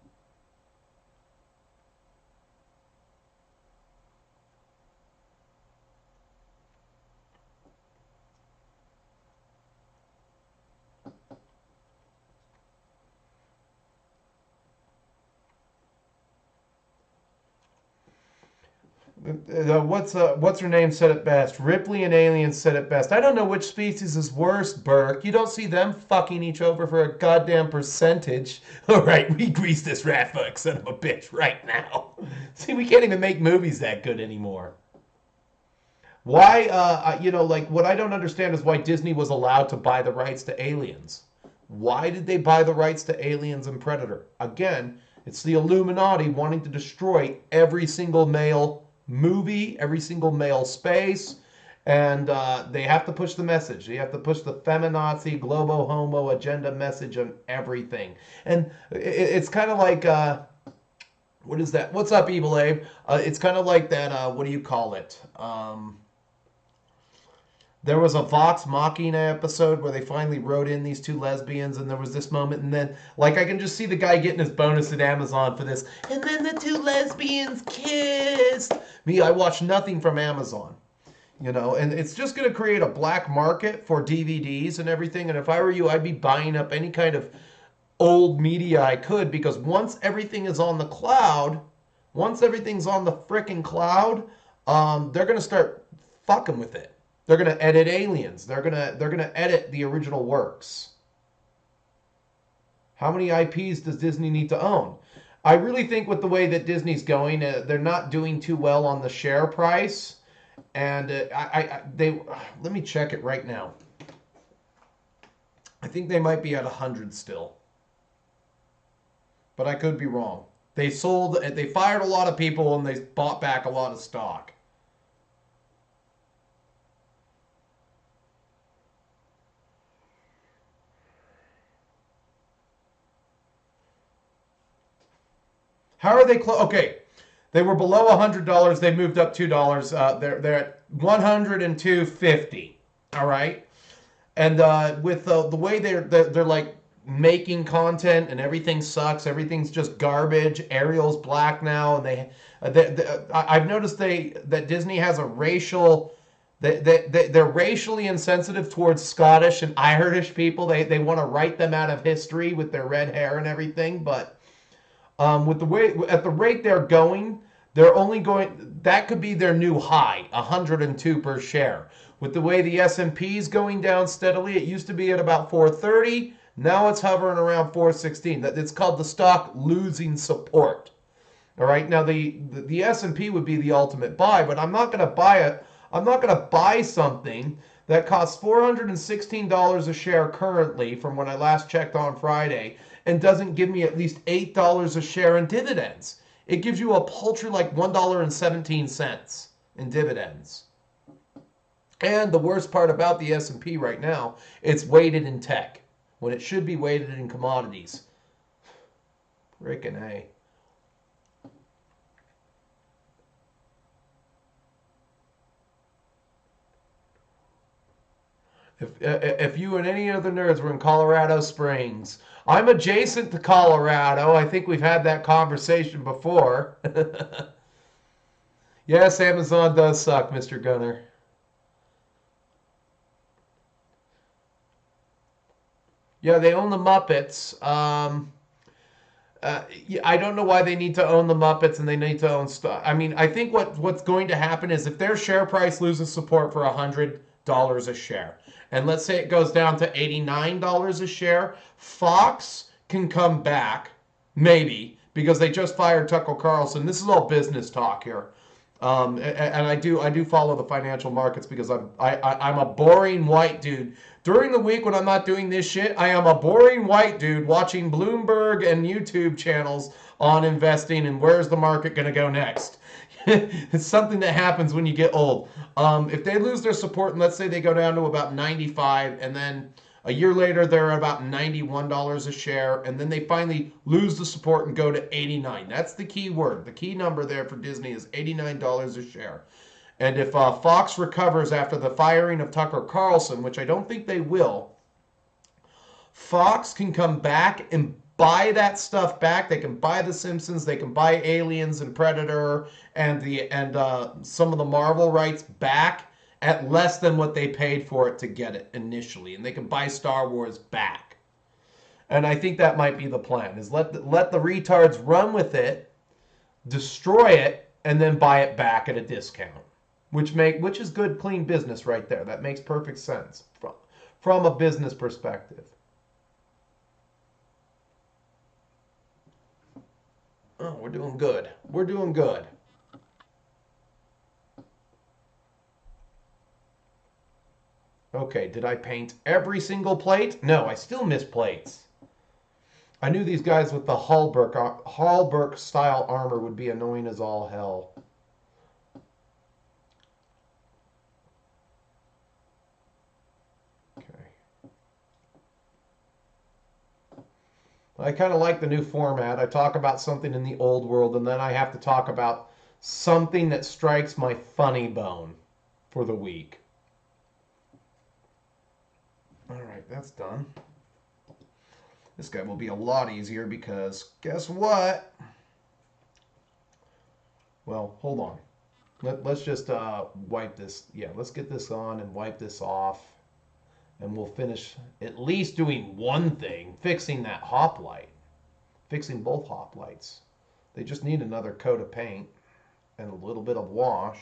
S1: What's her name said it best? Ripley and Aliens said it best. I don't know which species is worse, Burke. You don't see them fucking each other for a goddamn percentage. All right, we grease this rat fuck son of a bitch right now. See, we can't even make movies that good anymore. Why, like what I don't understand is why Disney was allowed to buy the rights to Aliens. Why did they buy the rights to Aliens and Predator? Again, it's the Illuminati wanting to destroy every single male movie, every single male space, and they have to push the message. They have to push the feminazi, globo homo agenda message on everything. And it's kind of like, what is that? What's up, Evil Abe? It's kind of like that, what do you call it? There was a Vox Machina episode where they finally wrote in these two lesbians, and there was this moment, and then, like, I can just see the guy getting his bonus at Amazon for this, and then the two lesbians kissed. Me, I watch nothing from Amazon, and it's just going to create a black market for DVDs and everything, and if I were you, I'd be buying up any kind of old media I could, because once everything is on the cloud, once everything's on the frickin' cloud, they're going to start fucking with it. They're going to edit Aliens. They're going to edit the original works. How many IPs does Disney need to own? I really think with the way that Disney's going, they're not doing too well on the share price. And let me check it right now. I think they might be at 100 still. But I could be wrong. They fired a lot of people and they bought back a lot of stock. How are they close? Okay, they were below $100. They moved up $2. They're at $102.50. All right, and with the way they're like making content and everything sucks. Everything's just garbage. Ariel's black now, and I've noticed that Disney has a racial. They're racially insensitive towards Scottish and Irish people. They want to write them out of history with their red hair and everything, but. With the way at the rate they're going, they're only going. That could be their new high, 102 per share. With the way the S&P is going down steadily, it used to be at about 430. Now it's hovering around 416. It's called the stock losing support. All right. Now the S&P would be the ultimate buy, but I'm not going to buy it. I'm not going to buy something that costs $416 a share currently, from when I last checked on Friday, and doesn't give me at least $8 a share in dividends. It gives you a paltry like $1.17 in dividends. And the worst part about the S&P right now, it's weighted in tech when it should be weighted in commodities. Frickin' A. If you and any other nerds were in Colorado Springs, I'm adjacent to Colorado. I think we've had that conversation before. Yes, Amazon does suck, Mr. Gunner. Yeah, they own the Muppets. Yeah, I don't know why they need to own the Muppets and they need to own stuff. I mean, I think what's going to happen is if their share price loses support for $100 a share, and let's say it goes down to $89 a share, Fox can come back, maybe, because they just fired Tucker Carlson. This is all business talk here. And I do follow the financial markets because I'm a boring white dude. During the week when I'm not doing this shit, I am a boring white dude watching Bloomberg and YouTube channels on investing and where's the market going to go next. It's something that happens when you get old. If they lose their support and let's say they go down to about 95 and then a year later they're about $91 a share and then they finally lose the support and go to 89. That's the key word. The key number there for Disney is $89 a share. And if Fox recovers after the firing of Tucker Carlson, which I don't think they will, Fox can come back and buy that stuff back. They can buy The Simpsons. They can buy Aliens and Predator and some of the Marvel rights back at less than what they paid for it to get it initially. And they can buy Star Wars back. And I think that might be the plan, is let the retards run with it, destroy it, and then buy it back at a discount. Which is good, clean business right there. That makes perfect sense from a business perspective. Oh, we're doing good. We're doing good. Okay, did I paint every single plate? No, I still miss plates. I knew these guys with the Hallberg style armor would be annoying as all hell. I kind of like the new format. I talk about something in the old world, and then I have to talk about something that strikes my funny bone for the week. All right, that's done. This guy will be a lot easier because guess what? Well, hold on. Let's just wipe this. Yeah, let's get this on and wipe this off. And we'll finish at least doing one thing, fixing that hoplite. Fixing both hoplites. They just need another coat of paint and a little bit of wash.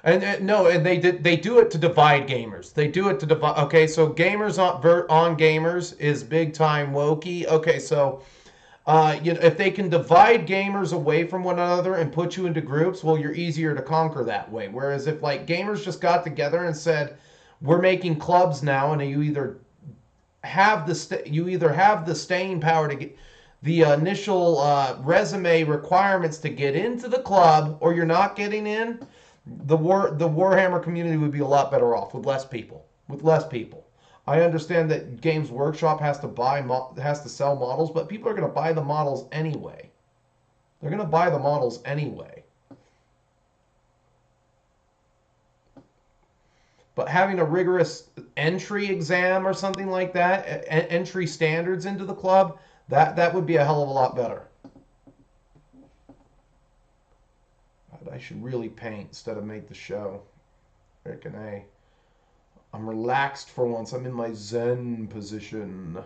S1: And no, and they do it to divide gamers. They do it to divide. Okay, so gamers on gamers is big time wokey. Okay, so if they can divide gamers away from one another and put you into groups, well, you're easier to conquer that way. Whereas if like gamers just got together and said, "We're making clubs now," and you either have the staying power to get the initial resume requirements to get into the club, or you're not getting in. The Warhammer community would be a lot better off with less people. I understand that Games Workshop has to sell models, but people are going to buy the models anyway. They're going to buy the models anyway. But having a rigorous entry exam or something like that, entry standards into the club, that would be a hell of a lot better. I should really paint instead of make the show. Frickin' A. I'm relaxed for once. I'm in my Zen position.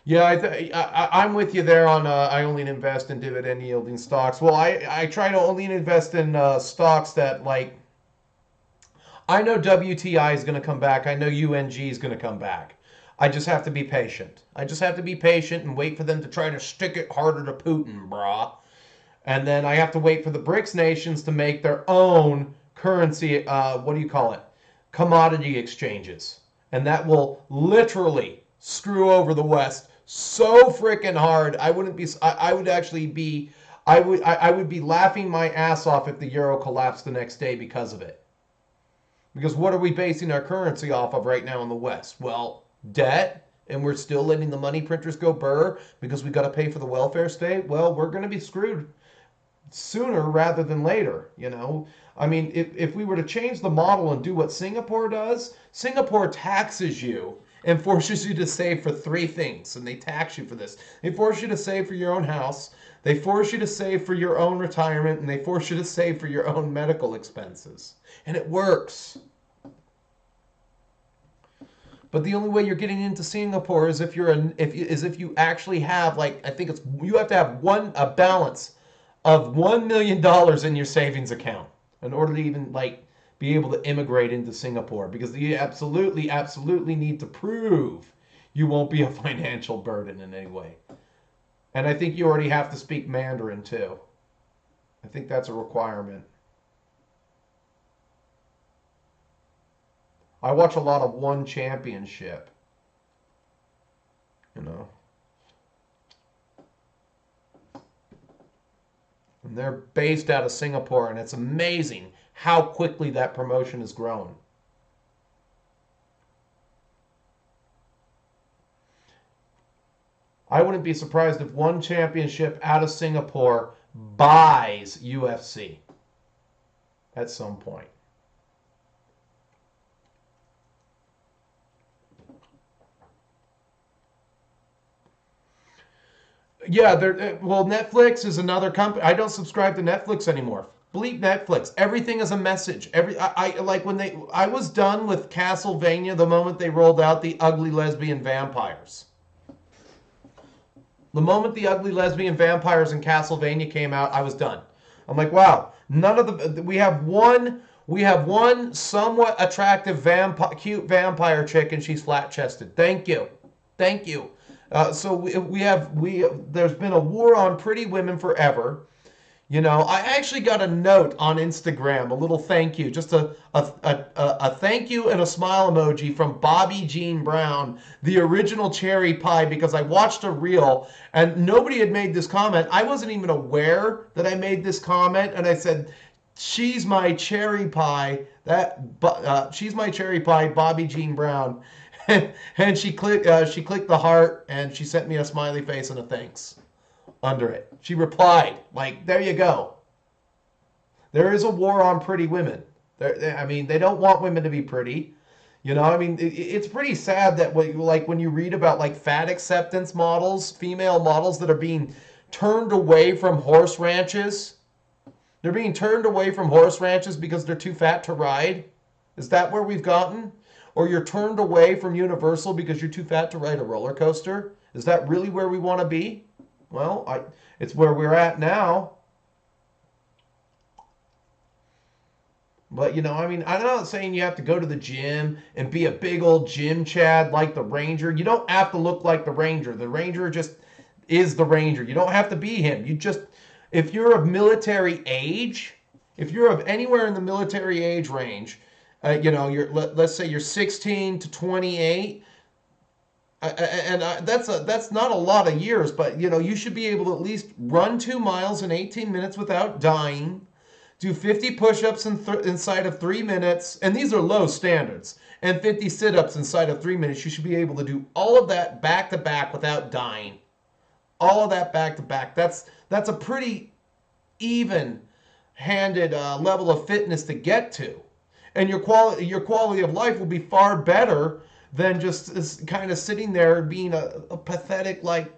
S1: Yeah, I'm with you there on I only invest in dividend yielding stocks. Well, I try to only invest in stocks that, like, I know WTI is going to come back. I know UNG is going to come back. I just have to be patient. I just have to be patient and wait for them to try to stick it harder to Putin, brah. And then I have to wait for the BRICS nations to make their own currency, commodity exchanges. And that will literally screw over the West so freaking hard. I would be laughing my ass off if the euro collapsed the next day because of it. Because what are we basing our currency off of right now in the West? Well, debt, and we're still letting the money printers go burr because we got to pay for the welfare state. Well, we're going to be screwed sooner rather than later, you know. I mean, if we were to change the model and do what Singapore does, Singapore taxes you and forces you to save for three things, and they tax you for this. They force you to save for your own house, they force you to save for your own retirement, and they force you to save for your own medical expenses. And it works. But the only way you're getting into Singapore is if if you actually have, like, I think you have to have a balance of $1 million in your savings account in order to even, like, be able to immigrate into Singapore, because you absolutely need to prove you won't be a financial burden in any way. And I think you already have to speak Mandarin too. I think that's a requirement. I watch a lot of One Championship. You know. And they're based out of Singapore, and it's amazing how quickly that promotion has grown. I wouldn't be surprised if One Championship out of Singapore buys UFC at some point. Yeah, well, Netflix is another company. I don't subscribe to Netflix anymore. Bleep Netflix. Everything is a message. I like when I was done with Castlevania the moment they rolled out the ugly lesbian vampires. The moment the ugly lesbian vampires in Castlevania came out, I was done. I'm like, wow, none of we have one somewhat attractive cute vampire chick, and she's flat chested. Thank you. So there's been a war on pretty women forever. You know, I actually got a note on Instagram, a little thank you, just a thank you and a smile emoji from Bobby Jean Brown, the original cherry pie, because I watched a reel and nobody had made this comment. I wasn't even aware that I made this comment, and I said, "She's my cherry pie." She's my cherry pie, Bobby Jean Brown. And she clicked the heart, and she sent me a smiley face and a thanks under it. She replied, like, there you go. There is a war on pretty women. I mean, they don't want women to be pretty. You know, I mean, it's pretty sad that when you read about, like, fat acceptance models, female models that are being turned away from horse ranches. They're being turned away from horse ranches because they're too fat to ride. Is that where we've gotten? Or you're turned away from Universal because you're too fat to ride a roller coaster? Is that really where we want to be? Well, it's where we're at now. But, you know, I mean, I'm not saying you have to go to the gym and be a big old gym chad like the Ranger. You don't have to look like the Ranger. The Ranger just is the Ranger. You don't have to be him. If you're of military age, if you're of anywhere in the military age range, you know, let's say you're 16 to 28, that's not a lot of years, but, you know, you should be able to at least run 2 miles in 18 minutes without dying, do 50 push-ups inside of 3 minutes, and these are low standards, and 50 sit-ups inside of 3 minutes. You should be able to do all of that back-to-back without dying. All of that back-to-back. That's a pretty even-handed level of fitness to get to. And your quality of life will be far better than just kind of sitting there being a pathetic, like,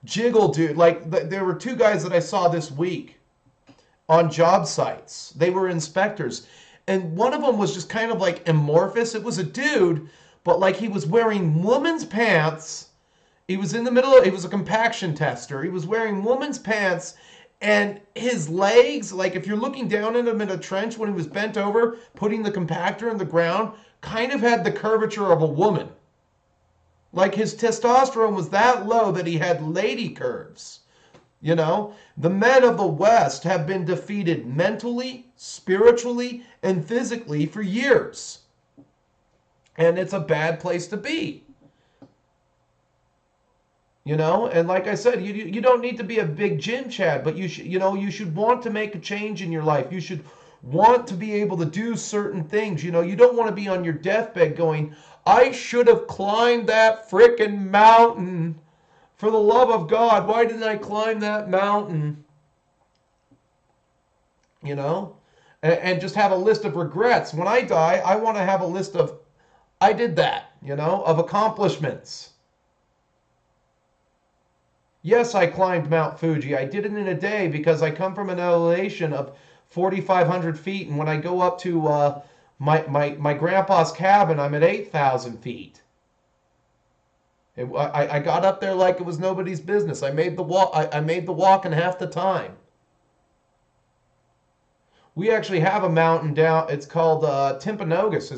S1: jiggle dude. Like, there were 2 guys that I saw this week on job sites. They were inspectors. And one of them was just kind of, like, amorphous. It was a dude, but, like, he was wearing woman's pants. He was he was a compaction tester. He was wearing woman's pants. And his legs, like, if you're looking down at him in a trench when he was bent over, putting the compactor in the ground, kind of had the curvature of a woman. Like, his testosterone was that low that he had lady curves. You know, the men of the West have been defeated mentally, spiritually, and physically for years. And it's a bad place to be. You know, and like I said, you don't need to be a big gym chad, but you should want to make a change in your life. You should want to be able to do certain things. You know, you don't want to be on your deathbed going, I should have climbed that frickin' mountain. For the love of God, why didn't I climb that mountain? You know, and just have a list of regrets. When I die, I want to have a list of, I did that, you know, of accomplishments. Yes, I climbed Mount Fuji. I did it in a day because I come from an elevation of 4,500 feet. And when I go up to my grandpa's cabin, I'm at 8,000 feet. I got up there like it was nobody's business. I made the walk. I made the walk in half the time. We actually have a mountain down. It's called Timpanogos.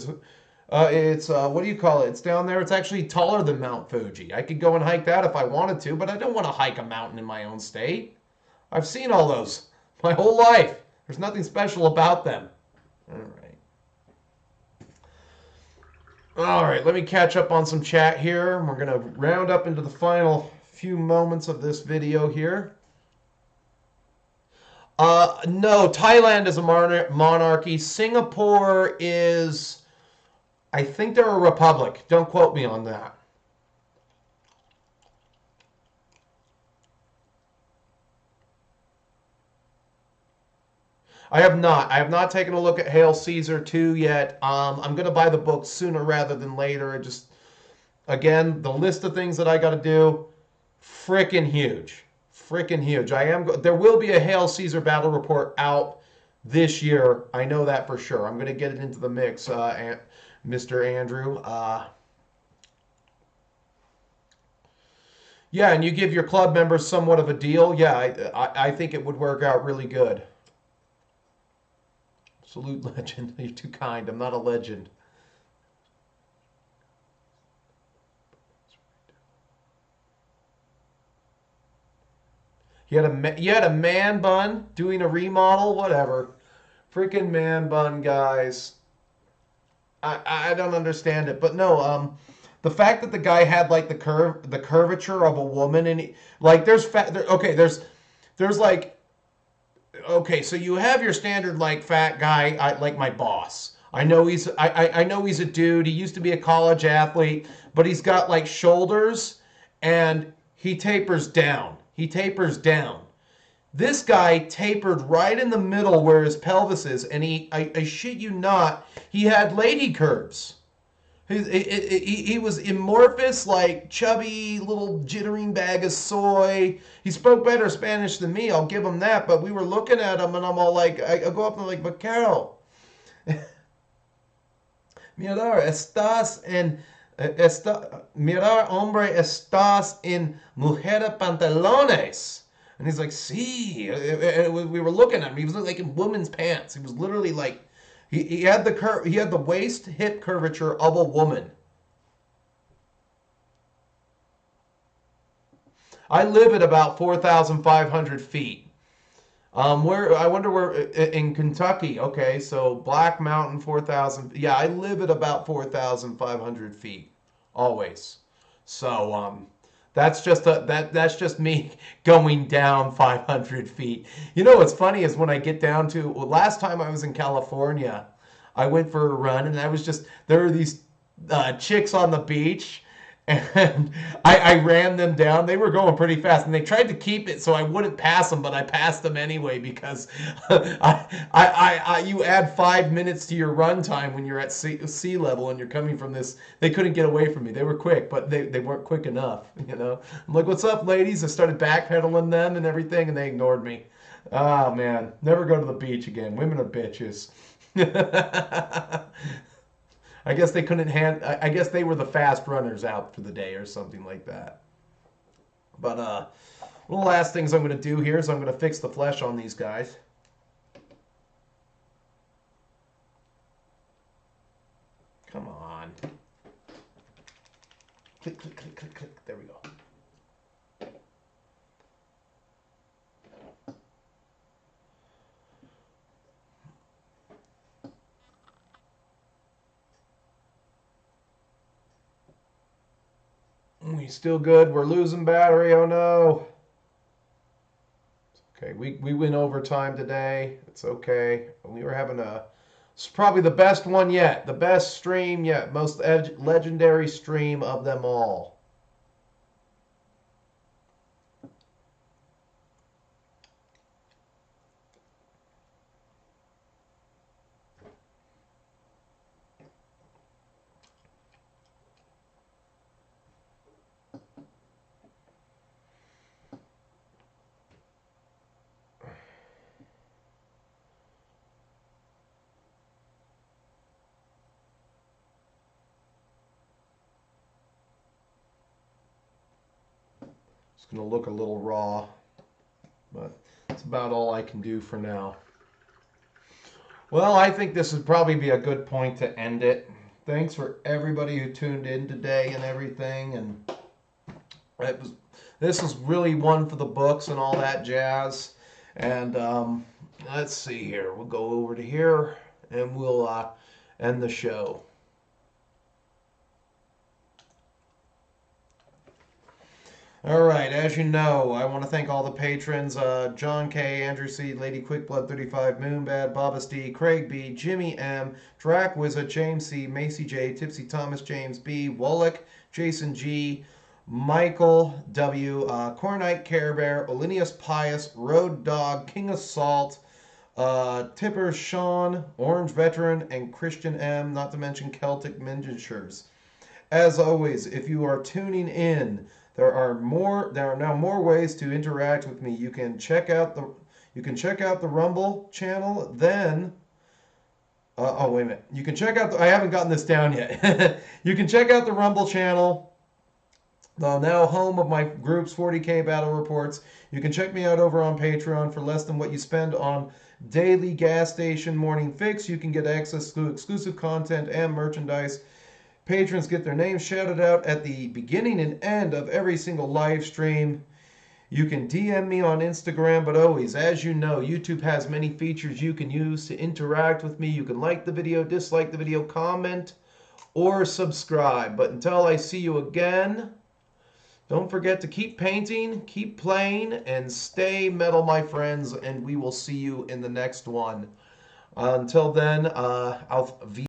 S1: It's what do you call it? It's down there. It's actually taller than Mount Fuji. I could go and hike that if I wanted to, but I don't want to hike a mountain in my own state. I've seen all those my whole life. There's nothing special about them. All right. All right, let me catch up on some chat here. We're going to round up into the final few moments of this video here. No, Thailand is a monarchy. Singapore is, I think they're a republic. Don't quote me on that. I have not. I have not taken a look at Hail Caesar 2 yet. I'm going to buy the book sooner rather than later. Again, the list of things that I got to do, freaking huge. Freaking huge. There will be a Hail Caesar battle report out this year. I know that for sure. I'm going to get it into the mix, Mr. Andrew. Yeah, and you give your club members somewhat of a deal. Yeah, I think it would work out really good. Salute, legend. You're too kind. I'm not a legend. You had a man bun doing a remodel, whatever. Freaking man bun, guys. I don't understand it, but no. The fact that the guy had like the curvature of a woman, and like there's like, okay, so you have your standard like fat guy, like my boss. I know I know he's a dude. He used to be a college athlete, but he's got like shoulders, and he tapers down. He tapers down. This guy tapered right in the middle where his pelvis is, and I shit you not, he had lady curves. He was amorphous, like chubby little jittering bag of soy. He spoke better Spanish than me, I'll give him that. But we were looking at him, and I'm all like, I go up and I'm like, but Carol, mirar, mirar, hombre, estás en mujer pantalones. And he's like, see, we were looking at him. He was like in woman's pants. He was literally like, he had the waist hip curvature of a woman. I live at about 4,500 feet. I wonder where in Kentucky. Okay, so Black Mountain 4,000. Yeah, I live at about 4,500 feet, always. So that's just me going down 500 feet. You know what's funny is when I get down to last time I was in California, I went for a run and there were these chicks on the beach. And I ran them down. They were going pretty fast, and they tried to keep it so I wouldn't pass them, but I passed them anyway because you add 5 minutes to your run time when you're at sea level and you're coming from this. They couldn't get away from me. They were quick, but they weren't quick enough. You know, I'm like, "What's up, ladies?" I started backpedaling them and everything, and they ignored me. Oh man, never go to the beach again. Women are bitches. I guess they couldn't I guess they were the fast runners out for the day or something like that. But one of the last things I'm going to do here is I'm going to fix the flesh on these guys. Come on. Click, click, click, click, click. There we go. We still good. We're losing battery. Oh no. Okay, we went overtime today. It's okay. It's probably the best one yet. The best stream yet. Most legendary stream of them all. It's going to look a little raw, but it's about all I can do for now. Well, I think this would probably be a good point to end it. Thanks for everybody who tuned in today and everything. And this was really one for the books and all that jazz. And let's see here. We'll go over to here and we'll end the show. All right, as you know, I want to thank all the patrons, John K., Andrew C., Lady Quickblood 35, Moonbad, Babas D., Craig B., Jimmy M., Drac Wizard, James C., Macy J., Tipsy Thomas, James B., Wallach, Jason G., Michael W., Cornite Care Bear, Olinius Pius, Road Dog, King of Salt, Tipper Sean, Orange Veteran, and Christian M., not to mention Celtic Miniatures. As always, if you are tuning in, there are now more ways to interact with me. You can check out the Rumble channel. Then, oh wait a minute. You can check out I haven't gotten this down yet. You can check out the Rumble channel. The now home of my group's 40K battle reports. You can check me out over on Patreon for less than what you spend on daily gas station morning fix. You can get access to exclusive content and merchandise. Patrons get their names shouted out at the beginning and end of every single live stream. You can DM me on Instagram, but always, as you know, YouTube has many features you can use to interact with me. You can like the video, dislike the video, comment, or subscribe. But until I see you again, don't forget to keep painting, keep playing, and stay metal, my friends, and we will see you in the next one. Until then, auf